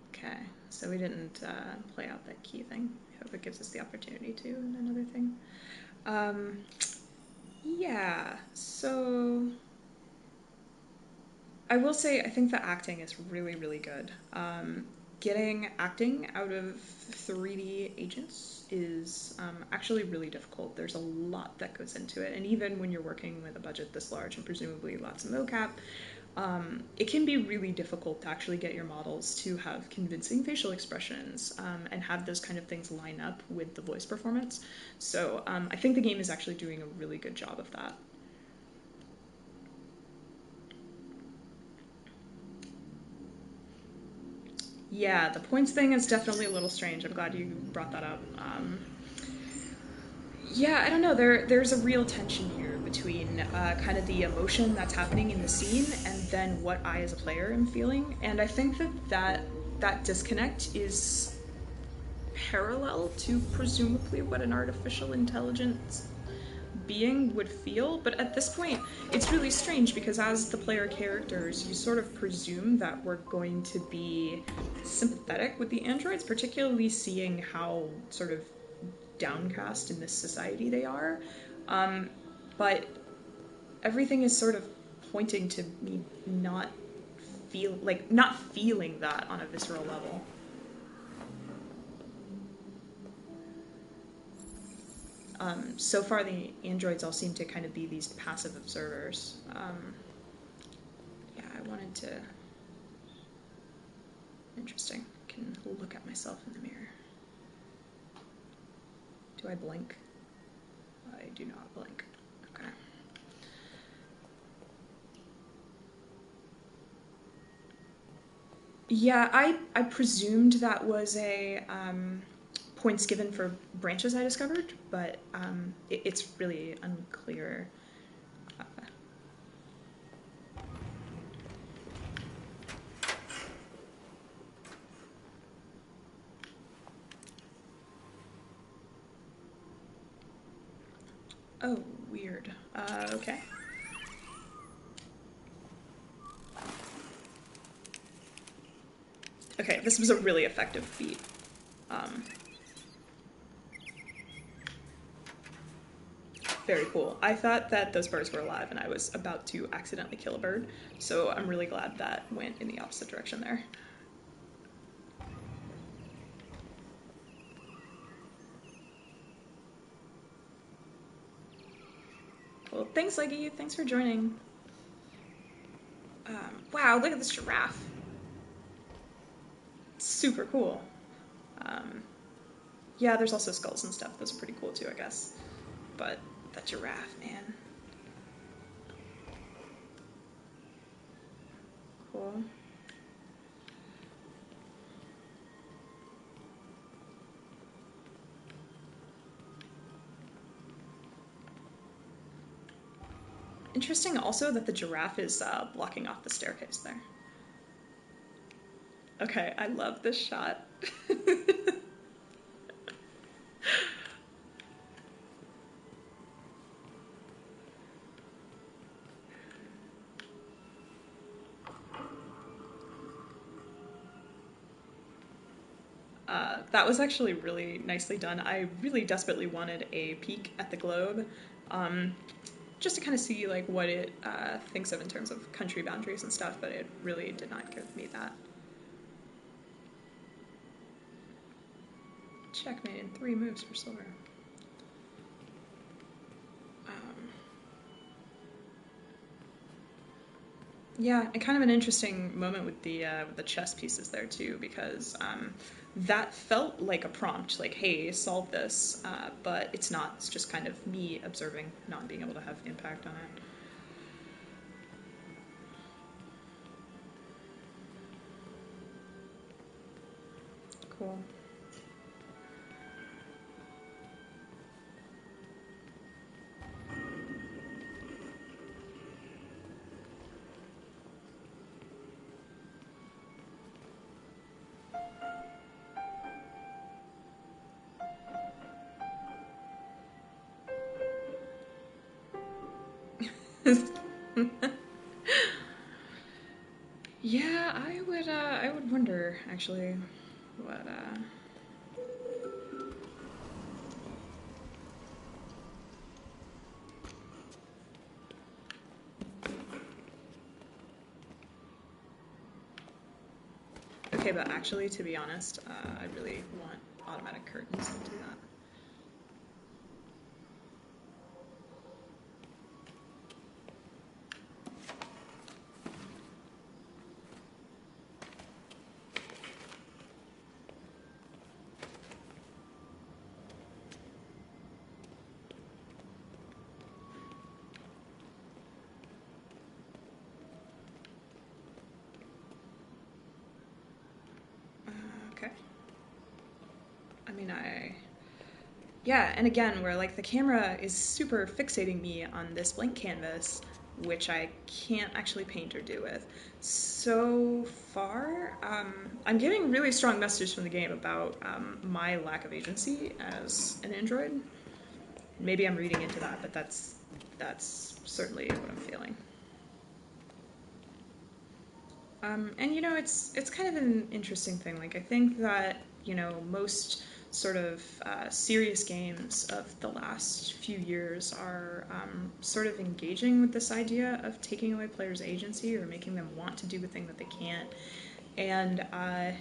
Okay, so we didn't play out that key thing. I hope it gives us the opportunity to in another thing. Yeah, so I will say I think the acting is really, really good. Getting acting out of 3D agents is actually really difficult. There's a lot that goes into it, and even when you're working with a budget this large and presumably lots of mocap, it can be really difficult to actually get your models to have convincing facial expressions and have those kind of things line up with the voice performance. So I think the game is actually doing a really good job of that. Yeah, the points thing is definitely a little strange. I'm glad you brought that up. Yeah, I don't know. There's a real tension here between kind of the emotion that's happening in the scene and then what I as a player am feeling. And I think that disconnect is parallel to presumably what an artificial intelligence being would feel. But at this point, it's really strange because as the player characters, you sort of presume that we're going to be sympathetic with the androids, particularly seeing how sort of downcast in this society they are, but everything is sort of pointing to me not feeling that on a visceral level. So far the androids all seem to kind of be these passive observers. Yeah, I wanted to... Interesting. I can look at myself in the mirror. Do I blink? I do not blink. Okay. Yeah, I presumed that was a points given for branches I discovered, but it's really unclear. Oh, weird. Okay. Okay, this was a really effective feat. Very cool. I thought that those birds were alive and I was about to accidentally kill a bird, so I'm really glad that went in the opposite direction there. Well, thanks, Leggy. Thanks for joining. Wow, look at this giraffe. It's super cool. Yeah, there's also skulls and stuff. Those are pretty cool too, I guess. But that giraffe, man. Cool. Interesting also that the giraffe is blocking off the staircase there. Okay, I love this shot. That was actually really nicely done. I really desperately wanted a peek at the globe, just to kind of see like what it thinks of in terms of country boundaries and stuff, but it really did not give me that. Checkmate in 3 moves for silver. Yeah, and kind of an interesting moment with the chess pieces there too, because that felt like a prompt, like, hey, solve this, but it's not. It's just kind of me observing, not being able to have impact on it. Cool. Yeah, I would wonder actually what Okay, but actually, to be honest, I really want automatic curtains to do that. Yeah, and again, where like the camera is super fixating me on this blank canvas, which I can't actually paint or do with. So far, I'm getting really strong messages from the game about my lack of agency as an android. Maybe I'm reading into that, but that's certainly what I'm feeling. And you know, it's kind of an interesting thing. Like, I think that, you know, most sort of serious games of the last few years are sort of engaging with this idea of taking away players' agency or making them want to do a thing that they can't. And I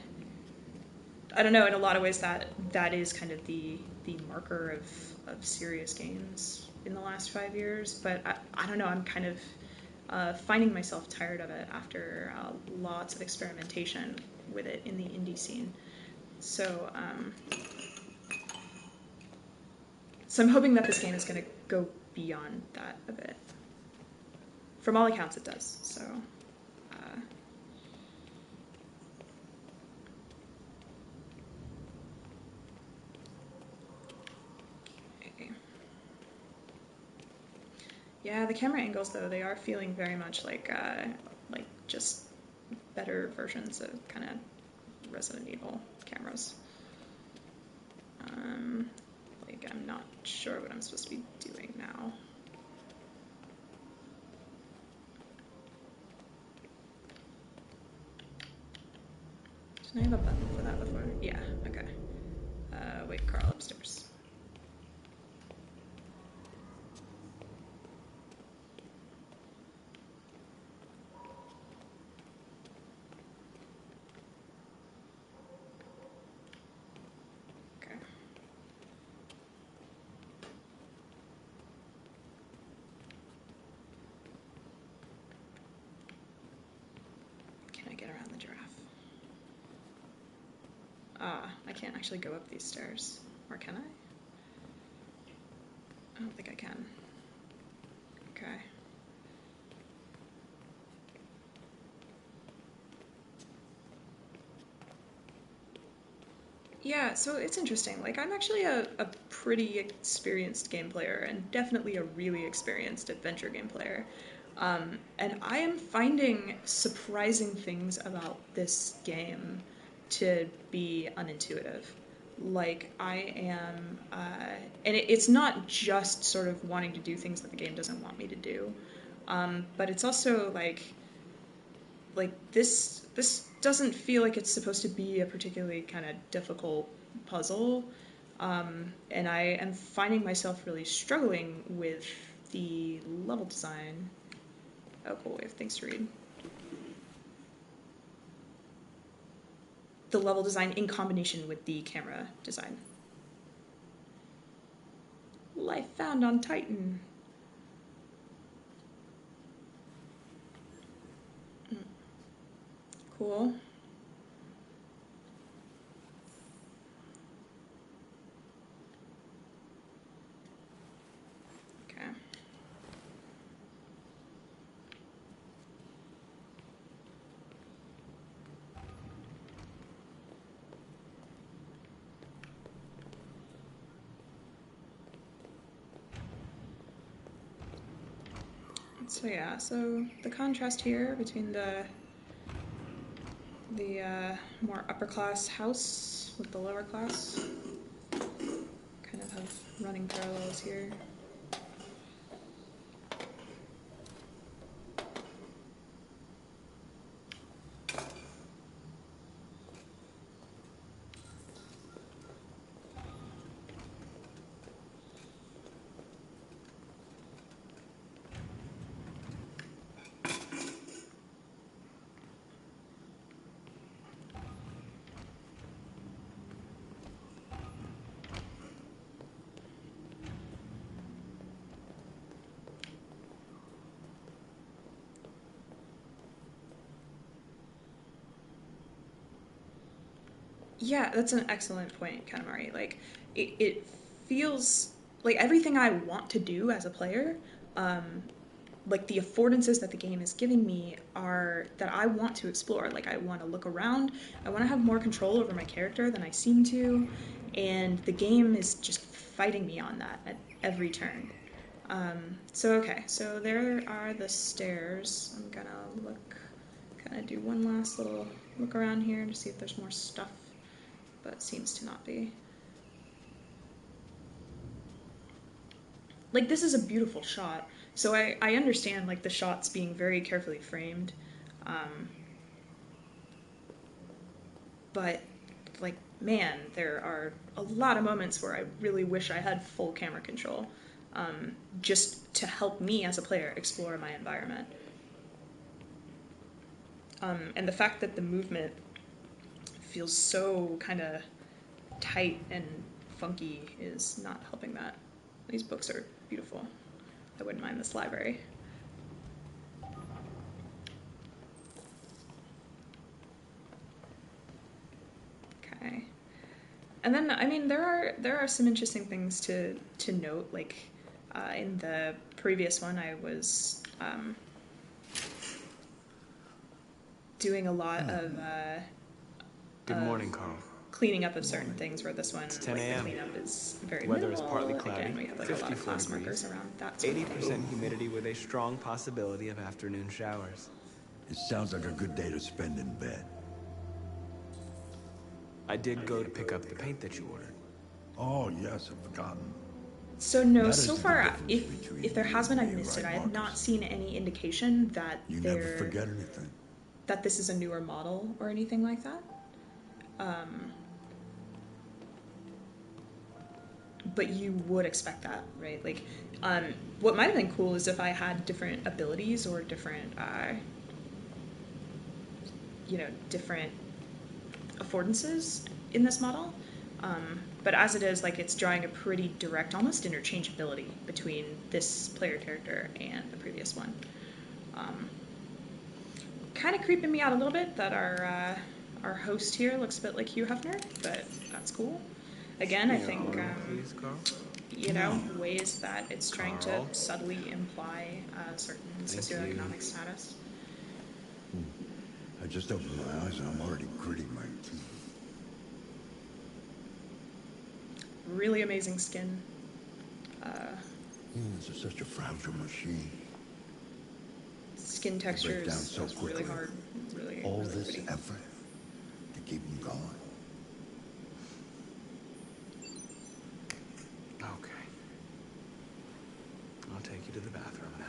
don't know, in a lot of ways that is kind of the marker of serious games in the last 5 years. But I don't know, I'm kind of finding myself tired of it after lots of experimentation with it in the indie scene. So, so I'm hoping that this game is going to go beyond that a bit. From all accounts, it does. So, okay. Yeah, the camera angles though, they are feeling very much like just better versions of kind of Resident Evil cameras. Like, I'm not sure what I'm supposed to be doing now. Didn't I have a button for that before? Yeah, okay. Wait, Carl upstairs. Okay. Can I get around the giraffe? I can't actually go up these stairs. Or can I? I don't think I can. Okay. Yeah, so it's interesting. Like, I'm actually a pretty experienced game player and definitely a really experienced adventure game player. And I am finding surprising things about this game to be unintuitive. Like, I am, and it's not just sort of wanting to do things that the game doesn't want me to do, but it's also like this doesn't feel like it's supposed to be a particularly kind of difficult puzzle, and I am finding myself really struggling with the level design. Oh, cool, we have things to read. The level design in combination with the camera design. Life found on Titan. Cool. Okay. So yeah, so the contrast here between the more upper class house with the lower class kind of have running parallels here. Yeah, that's an excellent point, Katamari. Like, it feels like everything I want to do as a player, like the affordances that the game is giving me are that I want to explore. Like, I want to look around, I want to have more control over my character than I seem to, and the game is just fighting me on that at every turn. So there are the stairs. I'm gonna kind of do one last little look around here to see if there's more stuff, but it seems to not be. Like, this is a beautiful shot, so I understand, like, the shots being very carefully framed, but, like, man, there are a lot of moments where I really wish I had full camera control, just to help me as a player explore my environment. And the fact that the movement feels so kind of tight and funky is not helping that. These books are beautiful. I wouldn't mind this library. Okay. And then, I mean, there are some interesting things to note. Like, in the previous one, I was doing a lot of Good morning, Carl. Cleaning up of certain things, where this one, It's 10 like, the a.m. cleanup is very Weather minimal. is partly cloudy. Again, we have, like, a lot of 54 class markers degrees. around that sort of thing. 80% humidity with a strong possibility of afternoon showers. It sounds like a good day to spend in bed. I did go to pick up the paint that you ordered. Oh, yes, I've forgotten. So no, That so is the far, difference if there has been, I've between missed it. right, I have Marcus? not seen any indication that You never forget anything. that this is a newer model or anything like that. But you would expect that, right? Like, what might have been cool is if I had different abilities or different, different affordances in this model. But as it is, like, it's drawing a pretty direct, almost interchangeability between this player character and the previous one. Kind of creeping me out a little bit that our host here looks a bit like Hugh Hefner, but that's cool. Again, I think, Please, Carl. you know, ways that it's trying Carl. to subtly imply a certain socioeconomic status. I just opened my eyes and I'm already gritting my teeth. Really amazing skin. This is such a fragile machine. Skin texture break down is so really quickly. hard. Really, All really this pretty. effort to keep them going. Okay. I'll take you to the bathroom now.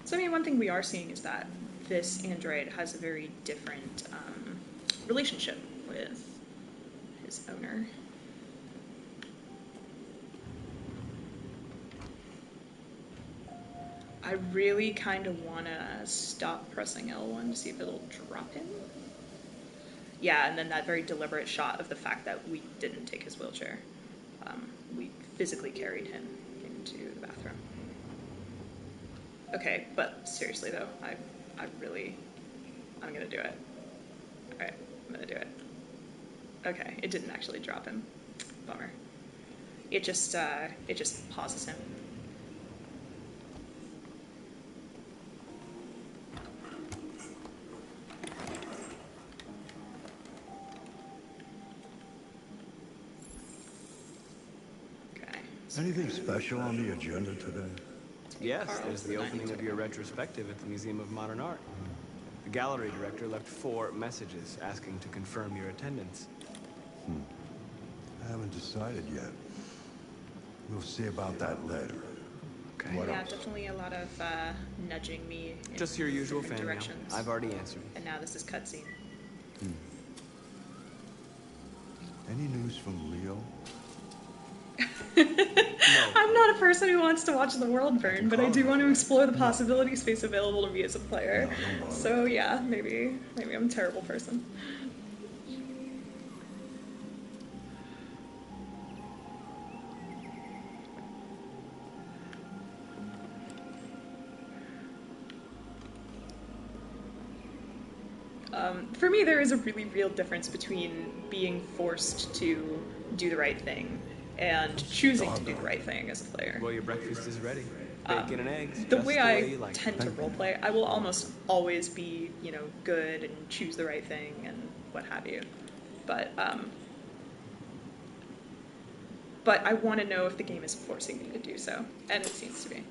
So, I mean, one thing we are seeing is that this android has a very different relationship with his owner. I really kind of want to stop pressing L1 to see if it'll drop him. Yeah, and then that very deliberate shot of the fact that we didn't take his wheelchair. We physically carried him into the bathroom. Okay, but seriously though, I'm gonna do it. Alright, I'm gonna do it. Okay, it didn't actually drop him. Bummer. It just pauses him. Anything special on the agenda today? Yes, there's the opening of your retrospective at the Museum of Modern Art. The gallery director left 4 messages asking to confirm your attendance. I haven't decided yet. We'll see about that later. Okay. What Yeah, else? definitely a lot of nudging me in Just your usual different fan mail. directions. I've already answered. And now this is cutscene. Any news from Leo? I'm not a person who wants to watch the world burn, but I do want to explore the possibility space available to me as a player. So yeah, maybe I'm a terrible person. For me, there is a really real difference between being forced to do the right thing and choosing to do the right thing as a player. Well, your breakfast is ready. Bacon and eggs. The just way the I way you like tend it. to roleplay, I will almost always be you know, good and choose the right thing and what have you. But I want to know if the game is forcing me to do so, and it seems to be.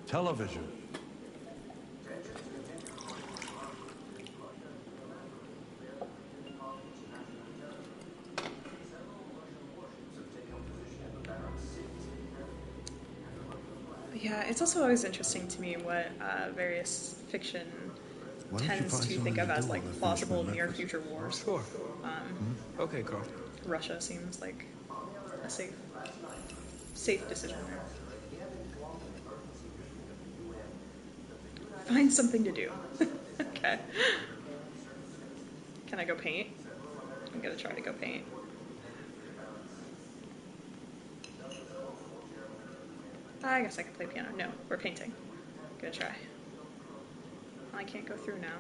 Television. Yeah, it's also always interesting to me what various fiction tends to think of as like plausible near future wars. Sure. Okay, Carl. Russia seems like a safe decision there. Find something to do. Okay. Can I go paint? I'm gonna try to go paint. I guess I can play piano. No, we're painting. Gonna try. I can't go through now.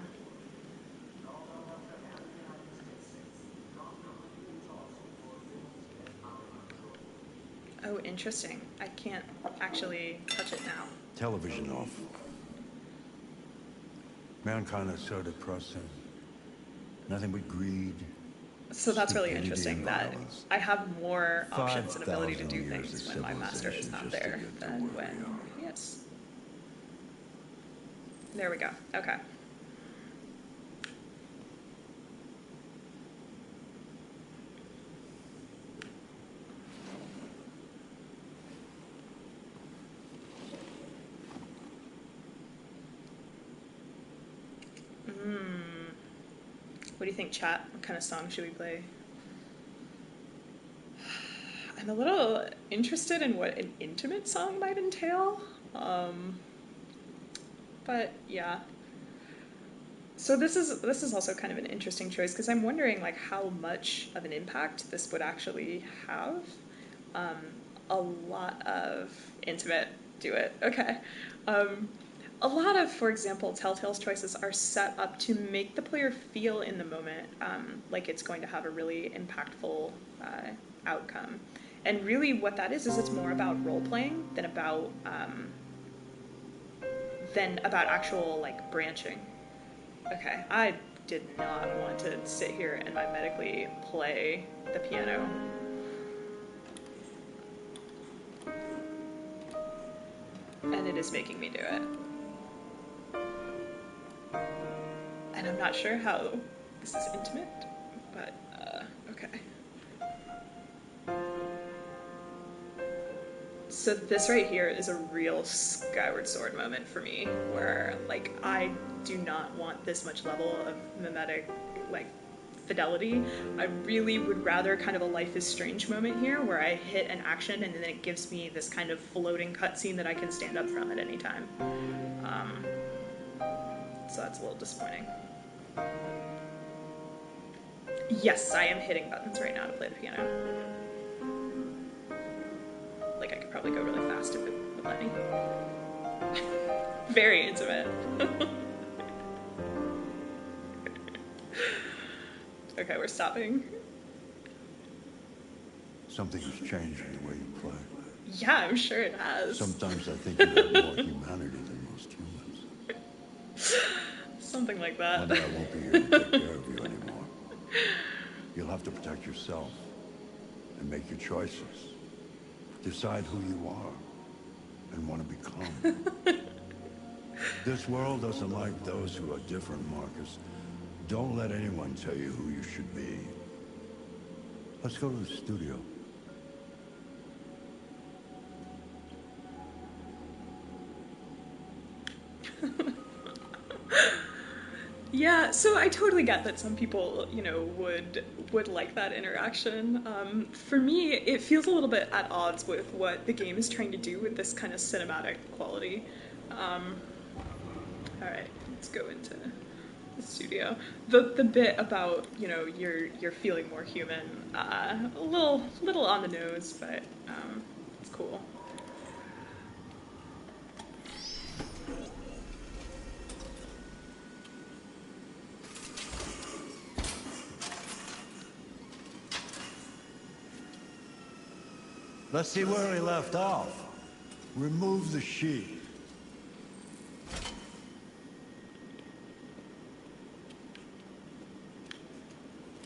Oh, interesting. I can't actually touch it now. Television off. Mankind is so depressing. Nothing but greed. So that's really interesting that I have more options and ability to do things when my master is not there than when he is. There we go. Okay. What do you think, chat? What kind of song should we play? I'm a little interested in what an intimate song might entail. But yeah. So this is also kind of an interesting choice because I'm wondering like how much of an impact this would actually have. A lot of intimate. Do it. Okay. A lot of, for example, Telltale's choices are set up to make the player feel in the moment like it's going to have a really impactful outcome. And really what that is it's more about role-playing than about actual, like, branching. Okay, I did not want to sit here and mimetically play the piano. And it is making me do it. And I'm not sure how this is intimate, but, okay. So this right here is a real Skyward Sword moment for me, where, like, I do not want this much level of mimetic, like, fidelity. I really would rather kind of a Life is Strange moment here, where I hit an action and then it gives me this kind of floating cutscene that I can stand up from at any time. So that's a little disappointing. Yes, I am hitting buttons right now to play the piano. Like, I could probably go really fast if it would let me. Very intimate. Okay, we're stopping. Something has changed in the way you play. Yeah, I'm sure it has. Sometimes I think you have more humanity than most humans. Something like that. One day I won't be here to take care of you anymore. You'll have to protect yourself and make your choices. Decide who you are and want to become. This world doesn't like those who are different, Marcus. Don't let anyone tell you who you should be. Let's go to the studio. Yeah, so I totally get that some people, you know, would like that interaction. For me, it feels a little bit at odds with what the game is trying to do with this kind of cinematic quality. All right, let's go into the studio. The bit about, you know, you're feeling more human, a little on the nose, but it's cool. Let's see where we left off. Remove the sheet.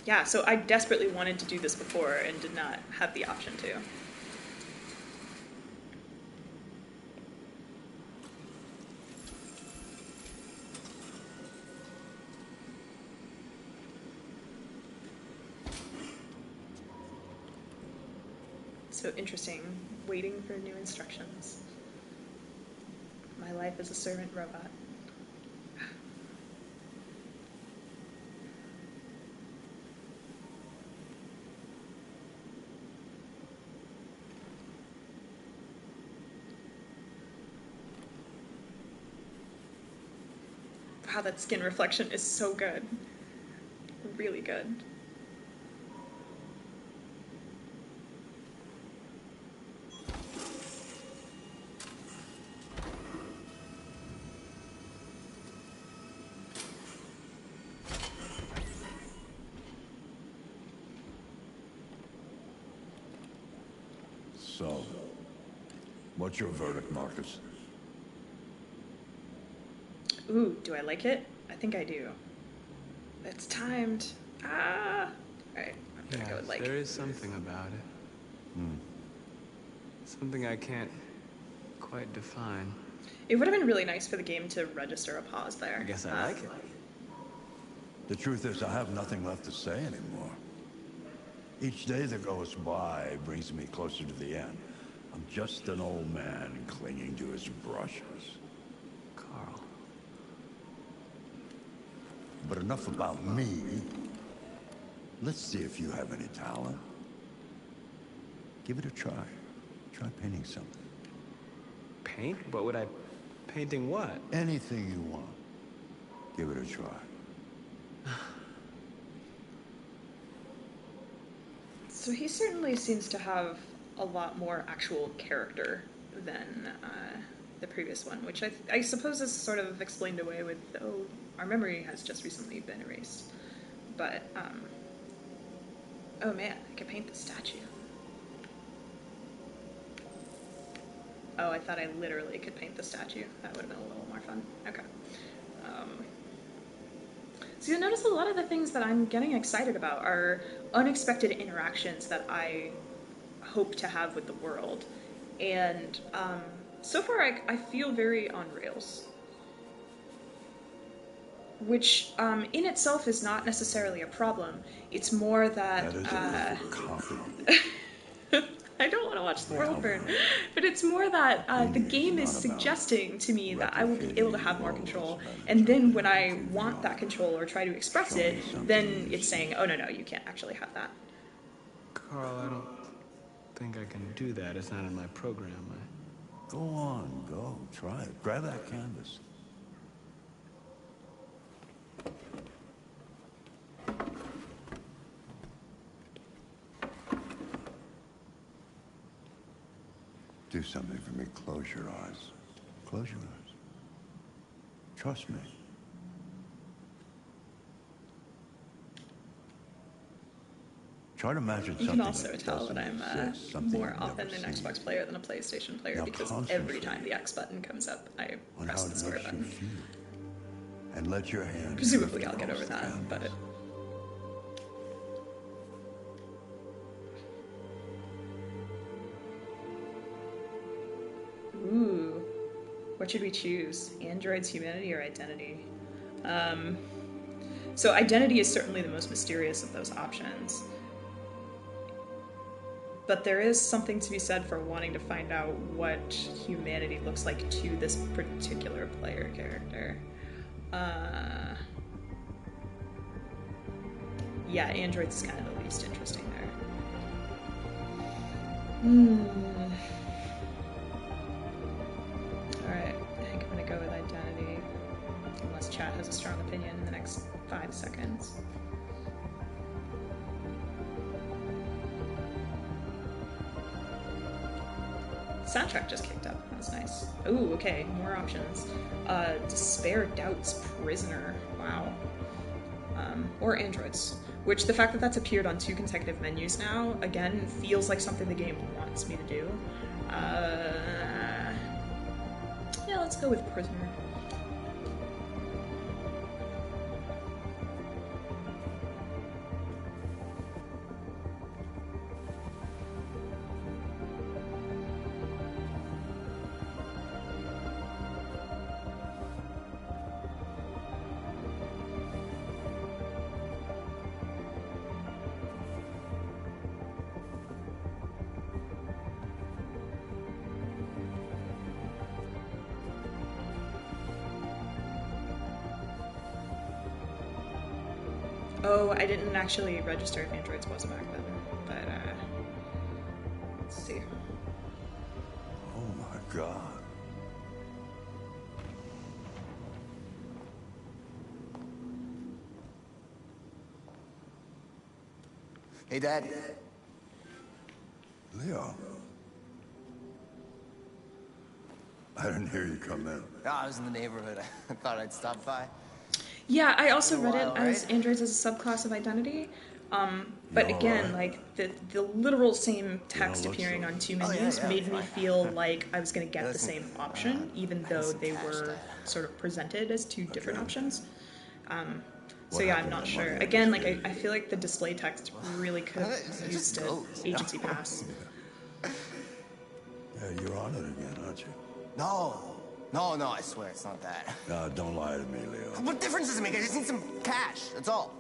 Yeah, so I desperately wanted to do this before and did not have the option to. So interesting, waiting for new instructions. My life as a servant robot. Wow, that skin reflection is so good. Really good. So, what's your verdict, Marcus? Ooh, do I like it? I think I do. It's timed. Ah! Alright, I'm gonna go with like... there is something about it. Something I can't quite define. It would have been really nice for the game to register a pause there. I guess I like it. The truth is, I have nothing left to say anymore. Each day that goes by brings me closer to the end. I'm just an old man clinging to his brushes. Carl. But enough about me. Let's see if you have any talent. Give it a try. Try painting something. Paint? What would I... Painting what? Anything you want. Give it a try. So he certainly seems to have a lot more actual character than the previous one, which I suppose is sort of explained away with, oh, our memory has just recently been erased. But, oh man, I could paint the statue. Oh, I thought I literally could paint the statue. That would have been a little more fun. Okay. So you'll notice a lot of the things that I'm getting excited about are unexpected interactions that I hope to have with the world. And so far I feel very on rails. Which in itself is not necessarily a problem. It's more that... I don't want to watch the world burn, but it's more that the game is suggesting to me that I will be able to have more control, and then when I want that control or try to express it, then it's saying, oh no, you can't actually have that. Carl, I don't think I can do that. It's not in my program. Go on, go. Try it. Grab that canvas. Do something for me. Close your eyes. Close your eyes. Trust me. Try to imagine something. You can also tell that I'm more often an Xbox player than a PlayStation player because every time the X button comes up, I press the square button. And let your hand. Presumably I'll get over that, but... Ooh, what should we choose? Androids, humanity, or identity? So identity is certainly the most mysterious of those options. But there is something to be said for wanting to find out what humanity looks like to this particular player character. Yeah, androids is kind of the least interesting there. Alright, I think I'm gonna go with identity. Unless chat has a strong opinion in the next 5 seconds. Soundtrack just kicked up. That was nice. Ooh, okay, more options. Despair Doubts Prisoner. Wow. Or androids. which the fact that that's appeared on 2 consecutive menus now, again, feels like something the game wants me to do. Yeah, let's go with Prisoner. Oh, I didn't actually register if androids was back then, but let's see. Oh my god. Hey, Dad. Leo. I didn't hear you come in. Oh, I was in the neighborhood. I thought I'd stop by. Yeah, I also read while, it as right? androids as a subclass of identity. But You're again, right. like the literal same text look appearing so. on 2 Oh, menus yeah, made me fine. feel like I was going to get the Listen, same option, even though some they cash, were Dad. sort of presented as 2 different options. So What yeah, I'm happened not to sure. money Again, like industry? I feel like the display text really could have It used just an goes, you know? agency pass. Yeah, you're on it again, aren't you? No, I swear it's not that. No, don't lie to me, Leo. What difference does it make? I just need some cash. That's all.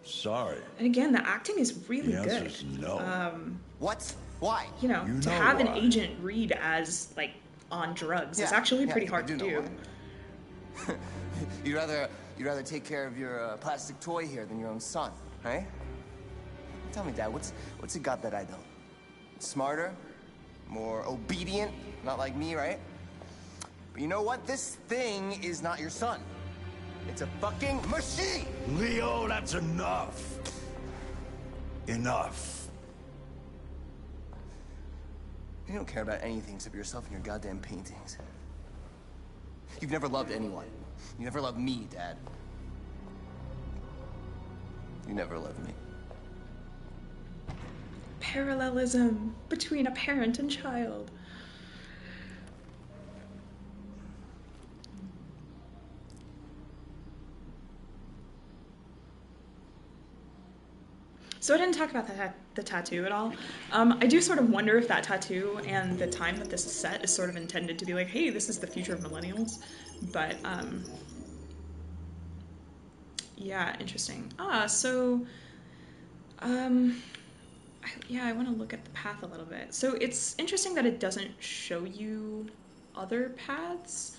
Sorry. And again, the acting is really The good. answer's no. What? Why? You know, You to know have an why. agent read as like on drugs is Yeah, actually yeah, pretty I hard to do do. know why. You'd rather take care of your plastic toy here than your own son, right? Tell me, Dad, what's it got that I don't? Smarter, more obedient, not like me, right? But you know what? This thing is not your son. It's a fucking machine! Leo, that's enough. Enough. You don't care about anything except yourself and your goddamn paintings. You've never loved anyone. You never loved me, Dad. You never loved me. Parallelism between a parent and child. So I didn't talk about the tattoo at all. I do sort of wonder if that tattoo and the time that this is set is sort of intended to be like, hey, this is the future of millennials. But, yeah, interesting. I want to look at the path a little bit. So it's interesting that it doesn't show you other paths,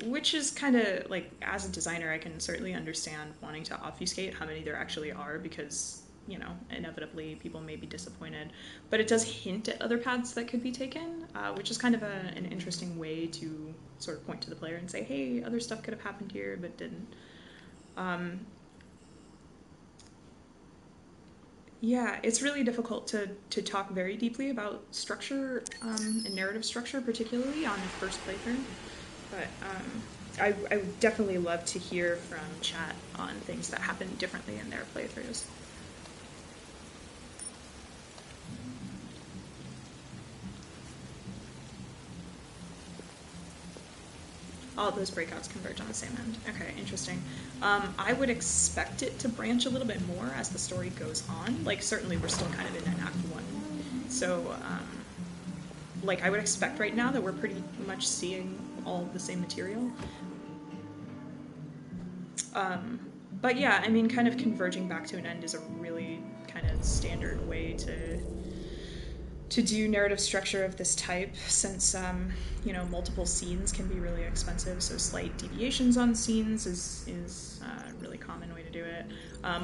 which is kind of like, as a designer, I can certainly understand wanting to obfuscate how many there actually are because, you know, inevitably people may be disappointed. But it does hint at other paths that could be taken, which is kind of an interesting way to sort of point to the player and say, hey, other stuff could have happened here but didn't. Yeah, it's really difficult to talk very deeply about structure and narrative structure, particularly on the first playthrough. But I would definitely love to hear from chat on things that happen differently in their playthroughs. All those breakouts converge on the same end. Okay, interesting. I would expect it to branch a little bit more as the story goes on. Like, certainly we're still kind of in Act 1. So, like, I would expect right now that we're pretty much seeing all of the same material. But yeah, I mean, kind of converging back to an end is a really kind of standard way to do narrative structure of this type, since you know, multiple scenes can be really expensive, so slight deviations on scenes is a really common way to do it,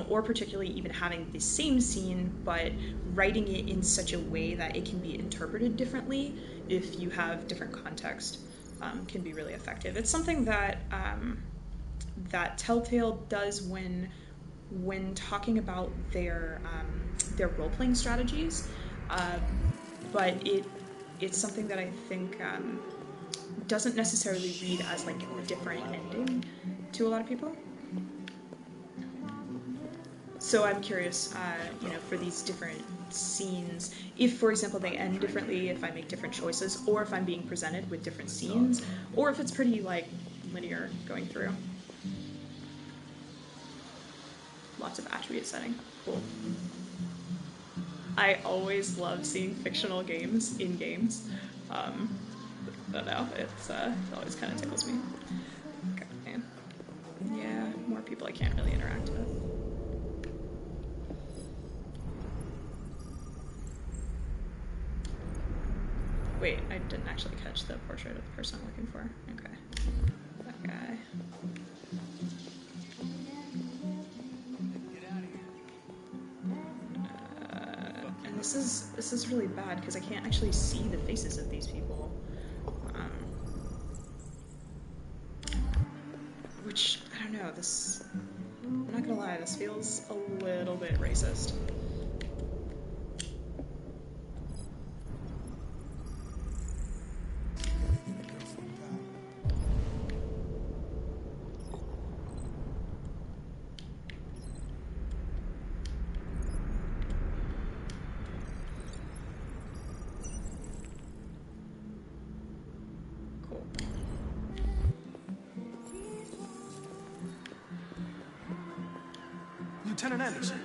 or particularly even having the same scene but writing it in such a way that it can be interpreted differently if you have different context, can be really effective. It's something that that Telltale does when talking about their role-playing strategies. But it's something that I think doesn't necessarily read as like a different ending to a lot of people. So I'm curious, you know, for these different scenes, if, for example, they end differently, if I make different choices, or if I'm being presented with different scenes, or if it's pretty, like, linear going through. Lots of attribute setting. Cool. I always love seeing fictional games in games. I don't know, it always kind of tickles me. Okay. Yeah, more people I can't really interact with. Wait, I didn't actually catch the portrait of the person I'm looking for. Okay. That guy. And this is really bad because I can't actually see the faces of these people. Which, I don't know, this... I'm not gonna lie, this feels a little bit racist. Lieutenant Anderson,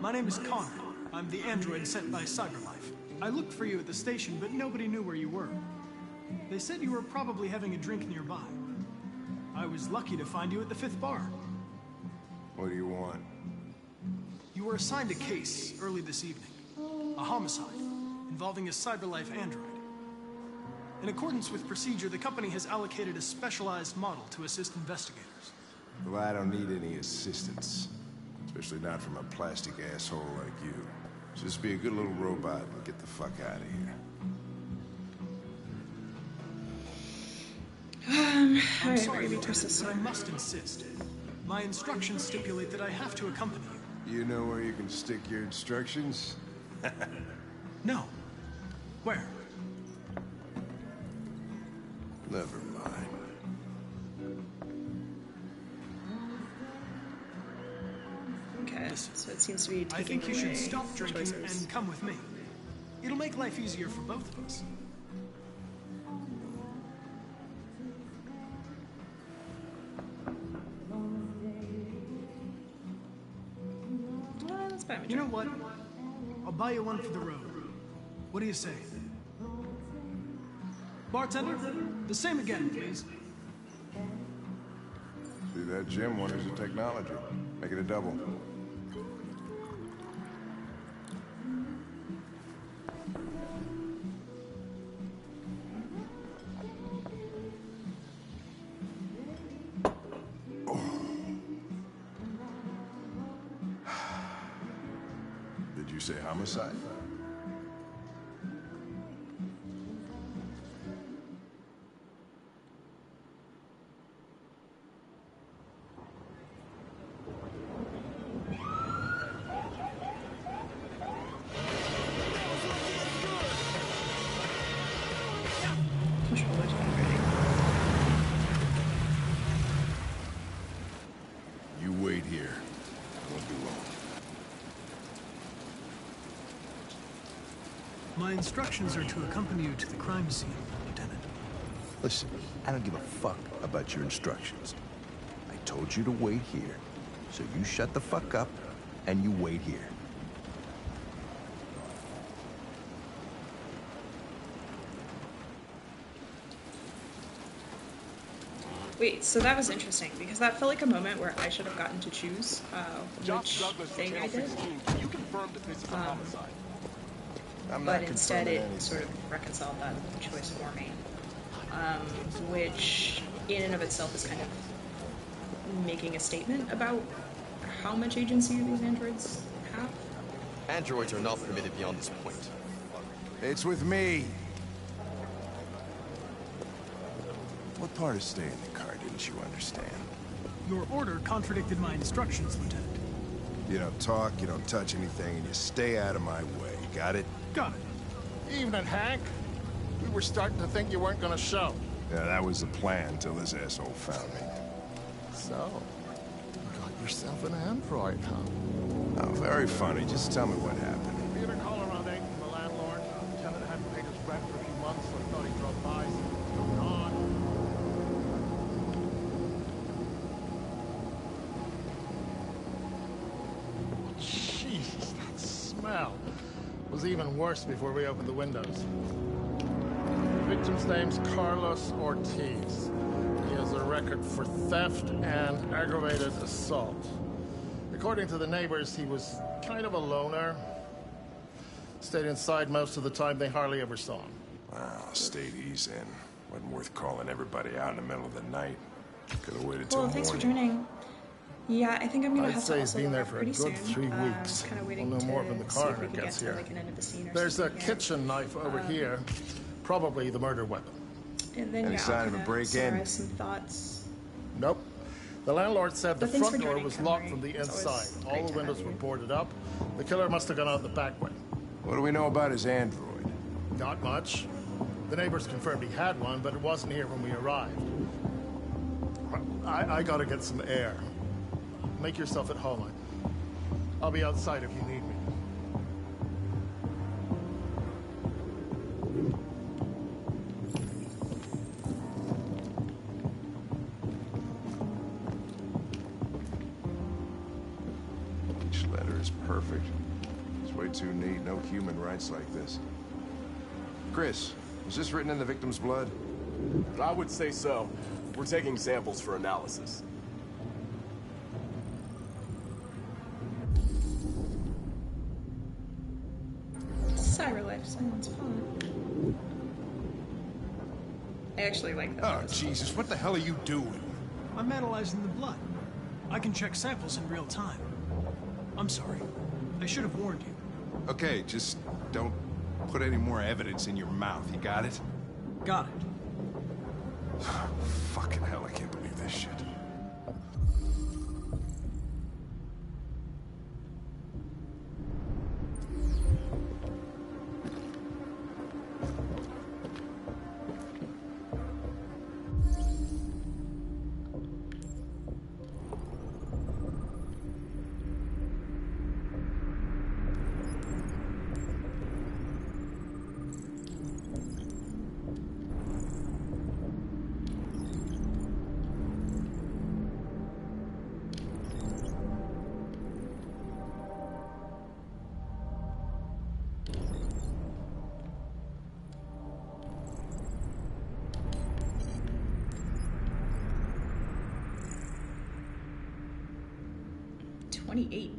my name is Conrad. I'm the android sent by CyberLife. I looked for you at the station, but nobody knew where you were. They said you were probably having a drink nearby. I was lucky to find you at the 5th bar. What do you want? You were assigned a case early this evening. A homicide involving a CyberLife android. In accordance with procedure, the company has allocated a specialized model to assist investigators. Well, I don't need any assistance. Especially not from a plastic asshole like you. Just be a good little robot and get the fuck out of here. I'm sorry, Lieutenant, but I must insist. My instructions stipulate that I have to accompany you. You know where you can stick your instructions? No. Where? Never mind. Okay, so it seems to be taking I think you away should stop drinking choices. and come with me. It'll make life easier for both of us. Let's buy him a You know drink. what? I'll buy you one for the road. What do you say? Bartender, the same again, please. See, that Jim wonders the technology. Make it a double. Did you say homicide? You wait here. I won't be long. My instructions are to accompany you to the crime scene, Lieutenant. Listen, I don't give a fuck about your instructions. I told you to wait here. So you shut the fuck up and you wait here. Wait, so that was interesting, because that felt like a moment where I should have gotten to choose which thing I did. You confirmed that this is a homicide. But instead it sort of reconciled that choice for me. Which, in and of itself, is kind of making a statement about how much agency these androids have. Androids are not permitted beyond this point. It's with me. What part of staying in the car didn't you understand? Your order contradicted my instructions, Lieutenant. You don't talk, you don't touch anything, and you stay out of my way. Got it? Got it. Evening, Hank. We were starting to think you weren't gonna show. Yeah, that was the plan until this asshole found me. So, you got yourself an android, huh? Oh, very funny. Just tell me what happened. We had a call around 8 from the landlord. The tenant hadn't paid his rent for a few months, so I thought he'd drop by, see what's going on. Jesus, that smell was even worse before we opened the windows. The victim's name's Carlos Ortiz. He has a record for theft and aggravated assault. According to the neighbors, he was kind of a loner. Stayed inside most of the time. They hardly ever saw him. Wow, stayed easy in. Wasn't worth calling everybody out in the middle of the night. Could have waited till Well, thanks for morning. joining. Yeah, I think I'm gonna I'd have say to he's also been there log for off a pretty good soon. 3 weeks. Kind of We'll waiting know to more when the see coroner if we can get gets to here. like an end of the scene or There's a something here. kitchen knife over here. Probably the murder weapon. And then Any yeah, sign I'll of a kinda break-in? summarize some thoughts. Nope. The landlord said the But thanks front for door joining, was Camry. locked from the It's always inside. great All the to windows have were you. boarded up. The killer must have gone out the back way. What do we know about his android? Not much. The neighbors confirmed he had one, but it wasn't here when we arrived. I gotta get some air. Make yourself at home. I'll be outside if you need me. Each letter is perfect. It's way too neat. No human writes like this. Chris, was this written in the victim's blood? I would say so. We're taking samples for analysis. Cyberlife sounds fun. I actually like that. Oh, Jesus, what the hell are you doing? I'm analyzing the blood. I can check samples in real time. I'm sorry. I should have warned you. Okay, just don't put any more evidence in your mouth. You got it? Got it. Fucking hell, I can't believe this shit.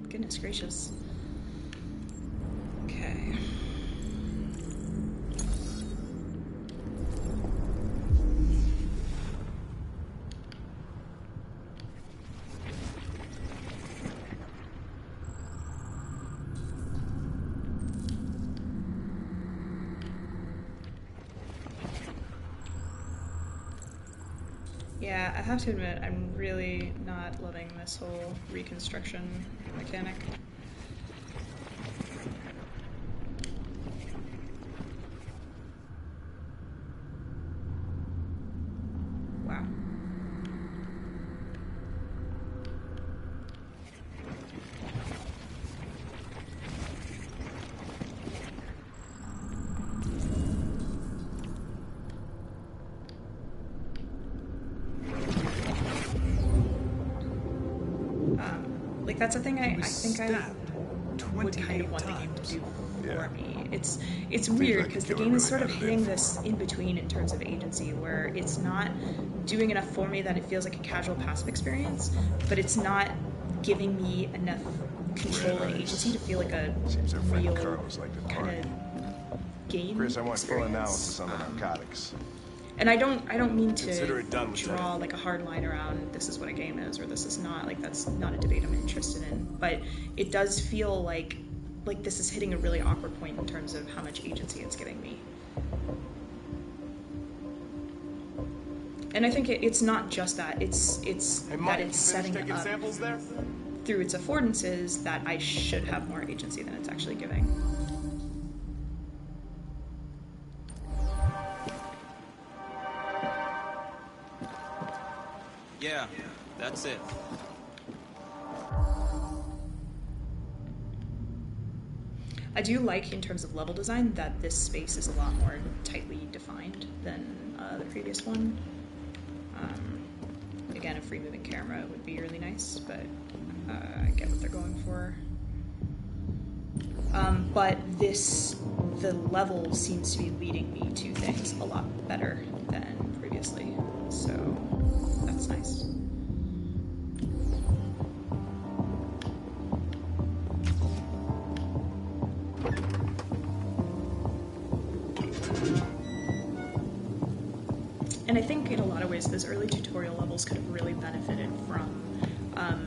Goodness gracious. Okay. Yeah, I have to admit, I'm really not loving this whole reconstruction mechanic. Wow. Like, that's a thing I think I would kind of want the game to do for me. It's weird because the game is sort of hitting this in between in terms of agency, where it's not doing enough for me that it feels like a casual passive experience, but it's not giving me enough control and agency to feel like a real kind of game Chris, I want full experience. analysis on the narcotics. And I don't mean to Consider it done, draw Lieutenant. like a hard line around this is what a game is or this is not. Like, that's not a debate I'm interested in. But it does feel like this is hitting a really awkward point in terms of how much agency it's giving me. And I think it's not just that. It's Hey, Mike, that you it's finished setting taking up samples there? through its affordances that I should have more agency than it's actually giving. Yeah, that's it. I do like, in terms of level design, that this space is a lot more tightly defined than the previous one. Again, a free moving camera would be really nice, but I get what they're going for. But the level seems to be leading me to things a lot better than previously, so that's nice. And I think in a lot of ways those early tutorial levels could have really benefited from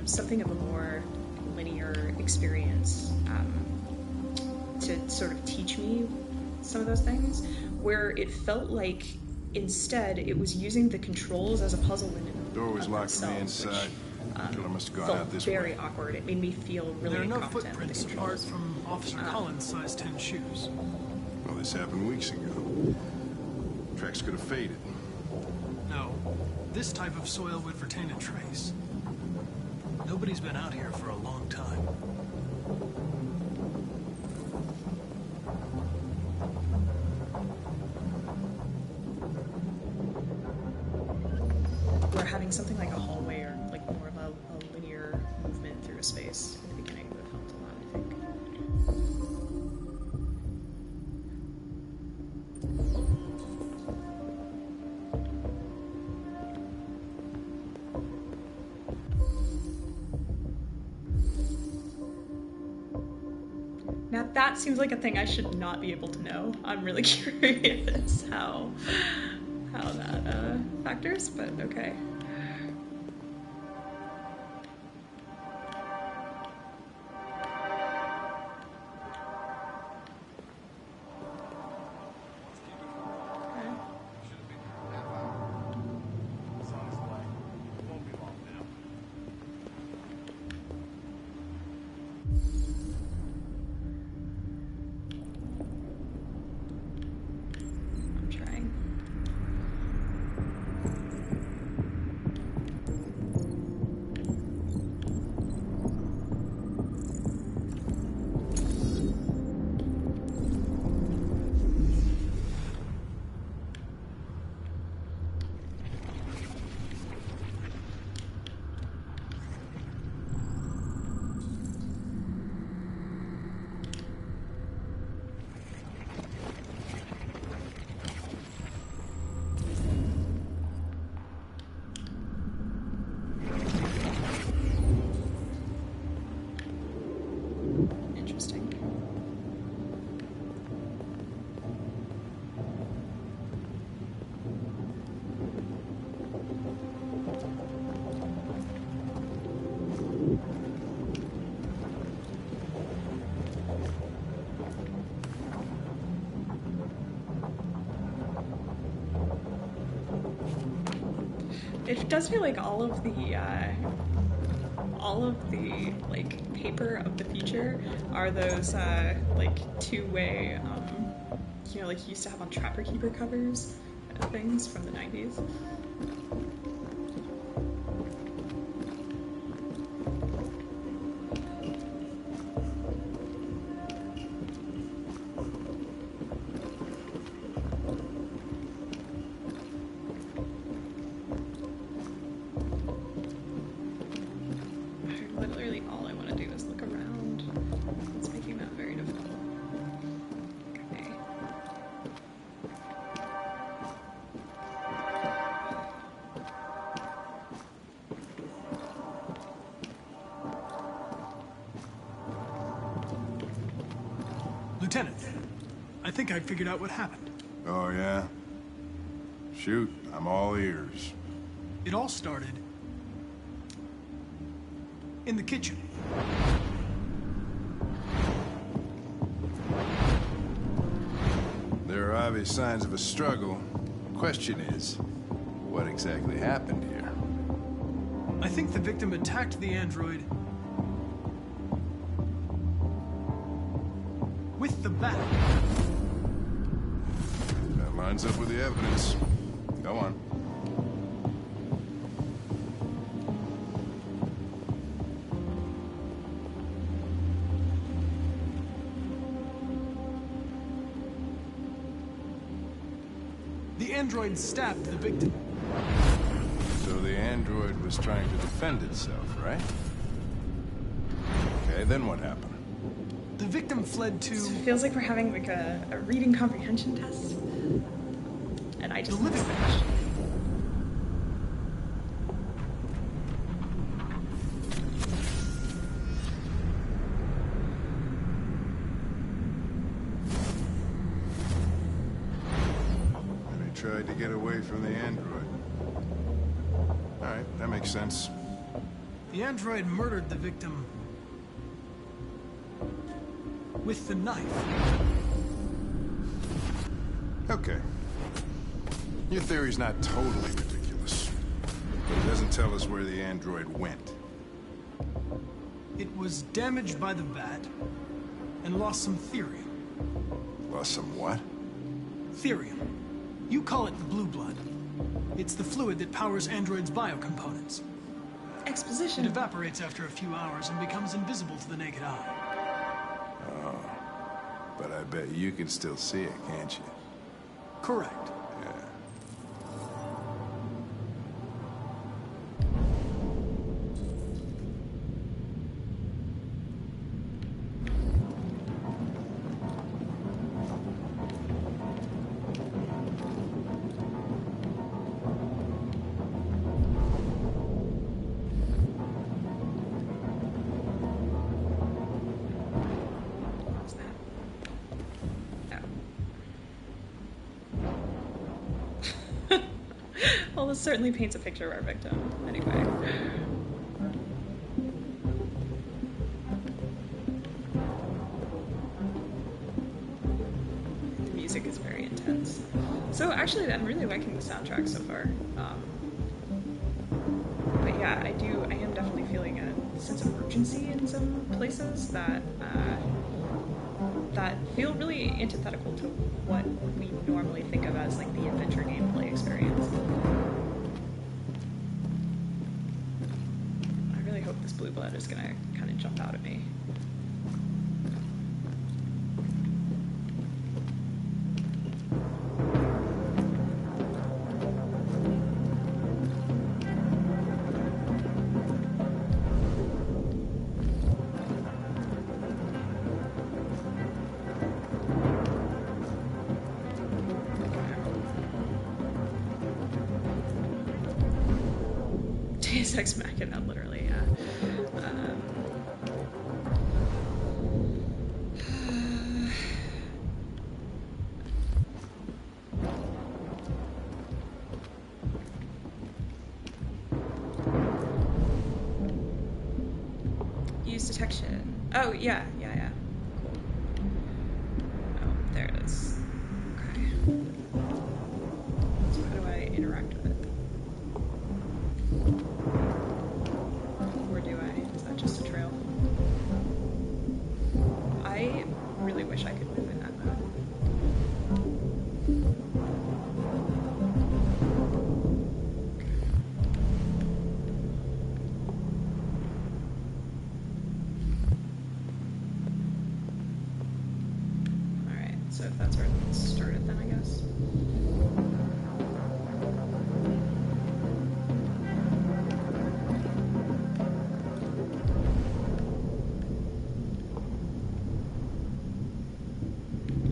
something of a more linear experience to sort of teach me some of those things, where it felt like instead it was using the controls as a puzzle in and Door was locked from the inside. Killer must have gone out this way. Very awkward. It made me feel really There are no incompetent footprints with the apart controls. from Officer Collins' size 10 shoes. Well, this happened weeks ago. Tracks could have faded. No, this type of soil would retain a trace. Nobody's been out here for a long time. Where having something like a hallway or like more of a linear movement through a space at the beginning would have helped a lot, I think. Now that seems like a thing I should not be able to know. I'm really curious how that factors, but okay. I'm trying. Interesting. It does feel like all of the like paper of the future are those like two-way you know, like you used to have on Trapper Keeper covers things from the 90s. Literally all I want to do is look around. It's making that very difficult. Okay. Lieutenant, I think I figured out what happened. Oh, yeah? Shoot, I'm all ears. It all started in the kitchen. There are obvious signs of a struggle. Question is, what exactly happened here? I think the victim attacked the android with the bat. That lines up with the evidence. Go on. android stabbed the victim. So the android was trying to defend itself, right? Okay, then what happened? The victim fled to... So it feels like we're having like a reading comprehension test. And I just missed the question. Tried to get away from the android. Alright, that makes sense. The android murdered the victim with the knife. Okay. Your theory's not totally ridiculous, but it doesn't tell us where the android went. It was damaged by the bat and lost some therium. Lost some what? Therium. You call it the blue blood. It's the fluid that powers androids' biocomponents. Exposition. It evaporates after a few hours and becomes invisible to the naked eye. Oh. But I bet you can still see it, can't you? Correct. Yeah. Well, this certainly paints a picture of our victim. Anyway. The music is very intense. So actually, I'm really liking the soundtrack so far. But yeah, I am definitely feeling a sense of urgency in some places that feel really antithetical to what we normally think of as like the adventure gameplay experience. I really hope this blue blood is gonna kind of jump out at me. Ex Machina, literally, yeah. Use detection. Oh, yeah. Cool. Oh, there it is. Okay. So how do I interact with it? Or do I? Is that just a trail? I really wish I could move in that mode. Alright, so if that's where it started then, I guess.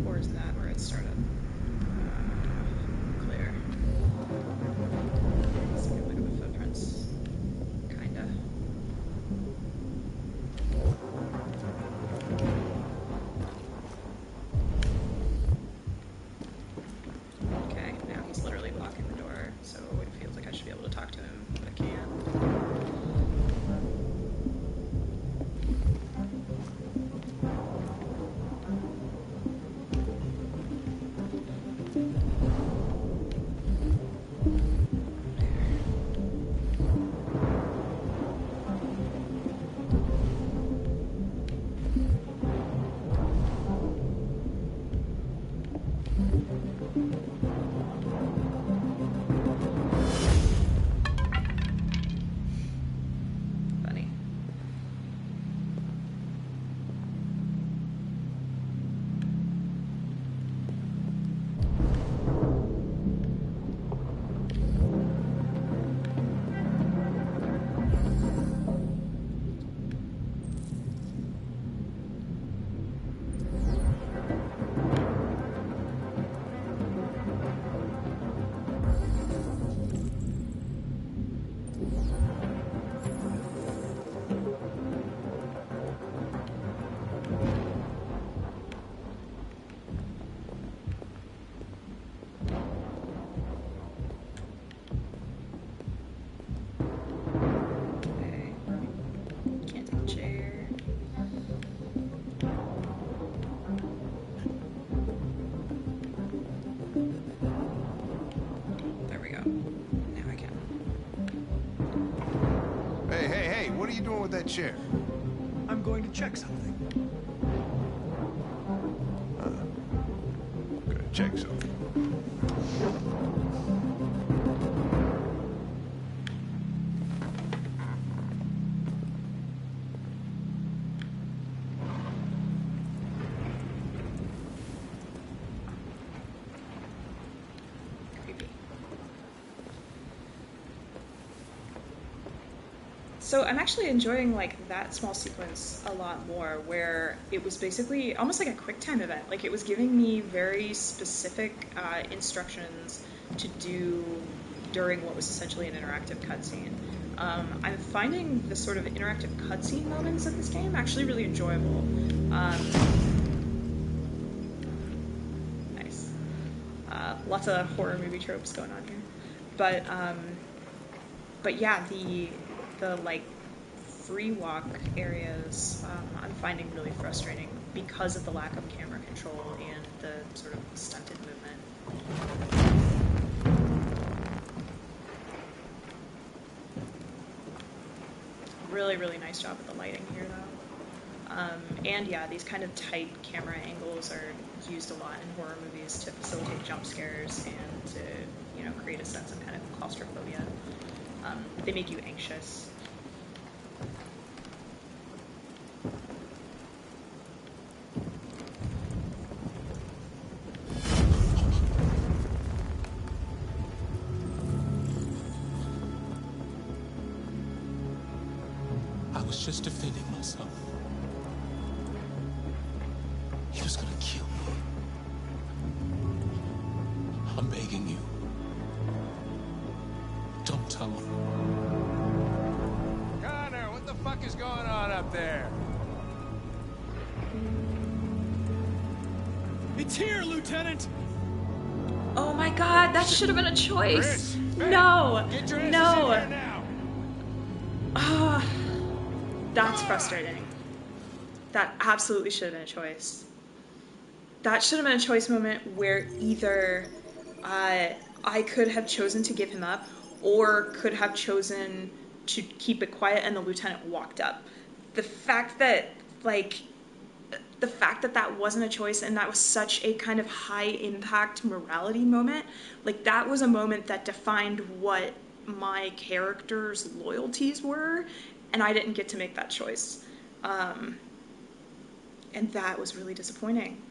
Or is that where it started? Clear. Let's take a look at the footprints. Kinda. are you doing with that chair? I'm going to check something. Gonna check something. So I'm actually enjoying like that small sequence a lot more, where it was basically almost like a QuickTime event. Like it was giving me very specific instructions to do during what was essentially an interactive cutscene. I'm finding the sort of interactive cutscene moments of this game actually really enjoyable. Nice. Lots of horror movie tropes going on here, but yeah, the like free walk areas I'm finding really frustrating because of the lack of camera control and the sort of stunted movement. Really, really nice job with the lighting here though. And yeah, these kind of tight camera angles are used a lot in horror movies to facilitate jump scares and to, you know, create a sense of kind of claustrophobia. They make you anxious. I was just defending myself. He was gonna kill me. I'm begging you. Don't tell him. Connor, what the fuck is going on up there? It's here, Lieutenant! Oh my god, that should have been a choice! Chris, no! Get your asses No! in here now. Ah, that's frustrating. That absolutely should have been a choice. That should have been a choice moment where either I could have chosen to give him up, or could have chosen to keep it quiet and the lieutenant walked up. The fact that, like, that wasn't a choice and that was such a kind of high impact morality moment, like that was a moment that defined what my character's loyalties were, and I didn't get to make that choice. And that was really disappointing.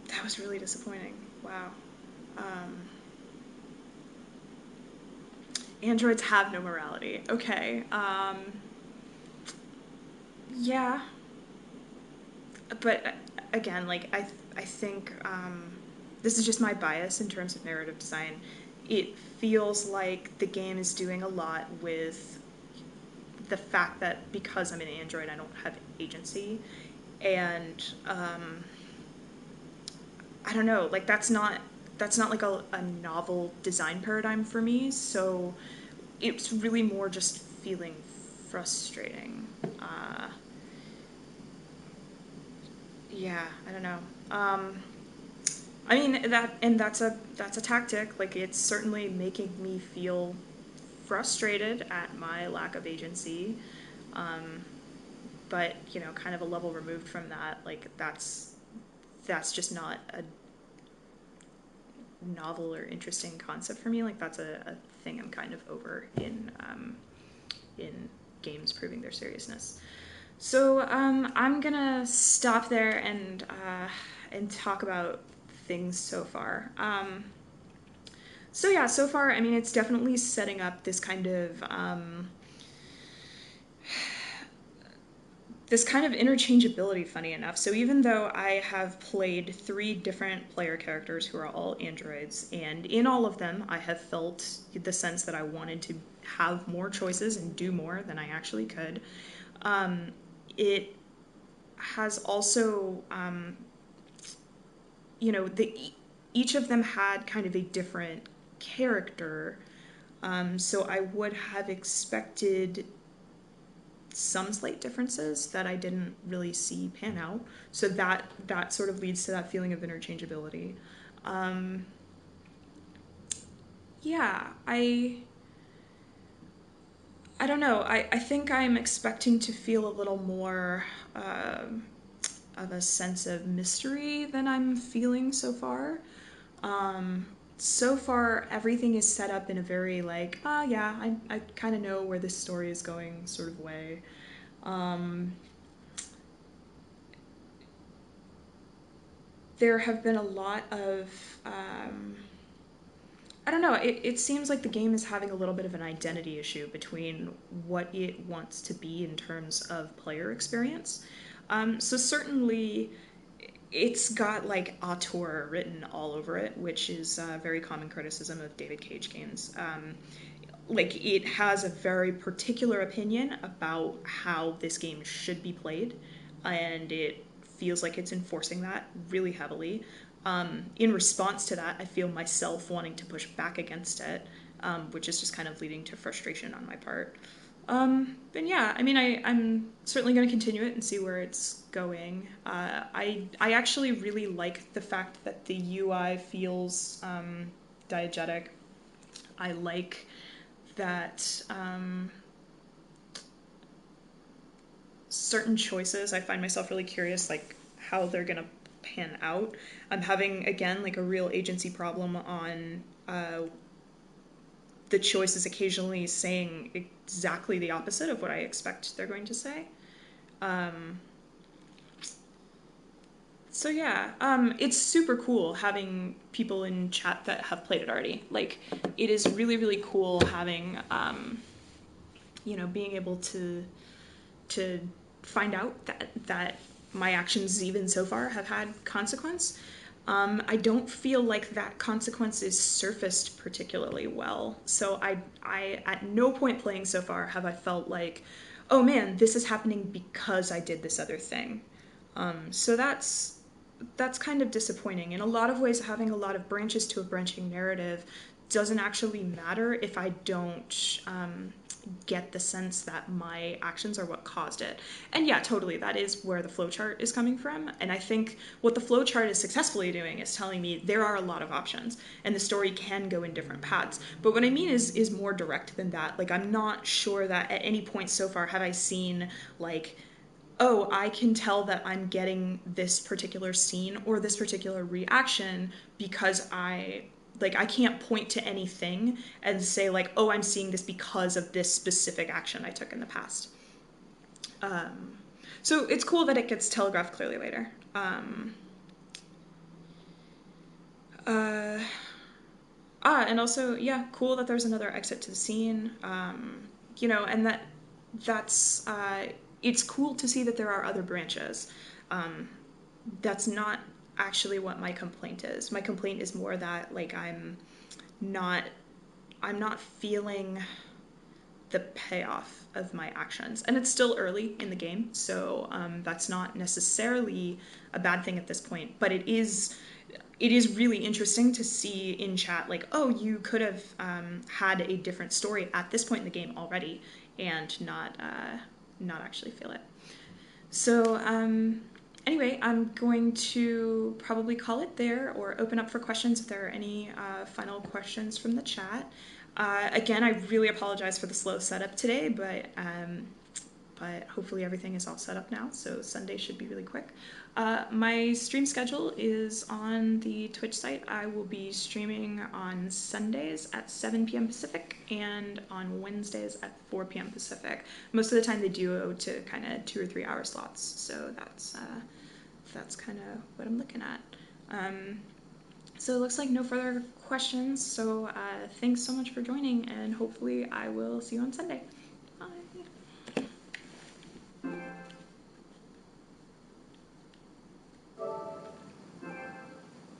That was really disappointing. Wow. Androids have no morality. Okay. Yeah. But again, like I think this is just my bias in terms of narrative design. It feels like the game is doing a lot with the fact that because I'm an android, I don't have agency, and I don't know, like that's not like a novel design paradigm for me. So it's really more just feeling frustrating. Yeah, I don't know. I mean that's a tactic. Like it's certainly making me feel frustrated at my lack of agency. But you know, kind of a level removed from that, like that's just not a novel or interesting concept for me. Like that's a thing I'm kind of over in games proving their seriousness. So I'm gonna stop there and talk about things so far. So yeah, so far, I mean, it's definitely setting up this kind of interchangeability, funny enough. So even though I have played 3 different player characters who are all androids, and in all of them I have felt the sense that I wanted to have more choices and do more than I actually could, it has also, you know, each of them had kind of a different character, so I would have expected some slight differences that I didn't really see pan out. So that sort of leads to that feeling of interchangeability. Yeah, I I don't know. I think I'm expecting to feel a little more of a sense of mystery than I'm feeling so far. So far, everything is set up in a very like, yeah, I kind of know where this story is going sort of way. There have been a lot of, I don't know, it seems like the game is having a little bit of an identity issue between what it wants to be in terms of player experience. So certainly it's got like auteur written all over it, which is a very common criticism of David Cage games. Like it has a very particular opinion about how this game should be played, and it feels like it's enforcing that really heavily. In response to that, I feel myself wanting to push back against it, which is just kind of leading to frustration on my part. But yeah, I mean, I'm certainly going to continue it and see where it's going. I actually really like the fact that the UI feels diegetic. I like that certain choices, I find myself really curious, like how they're going to pan out. I'm having, again, like a real agency problem on the choices occasionally saying exactly the opposite of what I expect they're going to say. So yeah, it's super cool having people in chat that have played it already. Like, it is really, really cool having, you know, being able to find out that my actions even so far have had consequence. I don't feel like that consequence is surfaced particularly well. So I at no point playing so far have I felt like, oh man, this is happening because I did this other thing. So that's kind of disappointing. In a lot of ways, having a lot of branches to a branching narrative doesn't actually matter if I don't get the sense that my actions are what caused it. And yeah, totally, that is where the flowchart is coming from. And I think what the flowchart is successfully doing is telling me there are a lot of options and the story can go in different paths. But what I mean is more direct than that. Like, I'm not sure that at any point so far have I seen, like, oh, I can tell that I'm getting this particular scene or this particular reaction because I can't point to anything and say like, oh, I'm seeing this because of this specific action I took in the past. So it's cool that it gets telegraphed clearly later. And also, yeah, cool that there's another exit to the scene. You know, and that's it's cool to see that there are other branches. That's not actually what my complaint is. My complaint is more that like I'm not feeling the payoff of my actions. And it's still early in the game, so that's not necessarily a bad thing at this point, but it is really interesting to see in chat like, oh, you could have had a different story at this point in the game already and not actually feel it. So anyway, I'm going to probably call it there or open up for questions if there are any final questions from the chat. Again, I really apologize for the slow setup today, but hopefully everything is all set up now, so Sunday should be really quick. My stream schedule is on the Twitch site. I will be streaming on Sundays at 7 p.m. Pacific and on Wednesdays at 4 p.m. Pacific. Most of the time they do to kind of 2 or 3 hour slots, so that's kind of what I'm looking at. So it looks like no further questions, so thanks so much for joining, and hopefully I will see you on Sunday.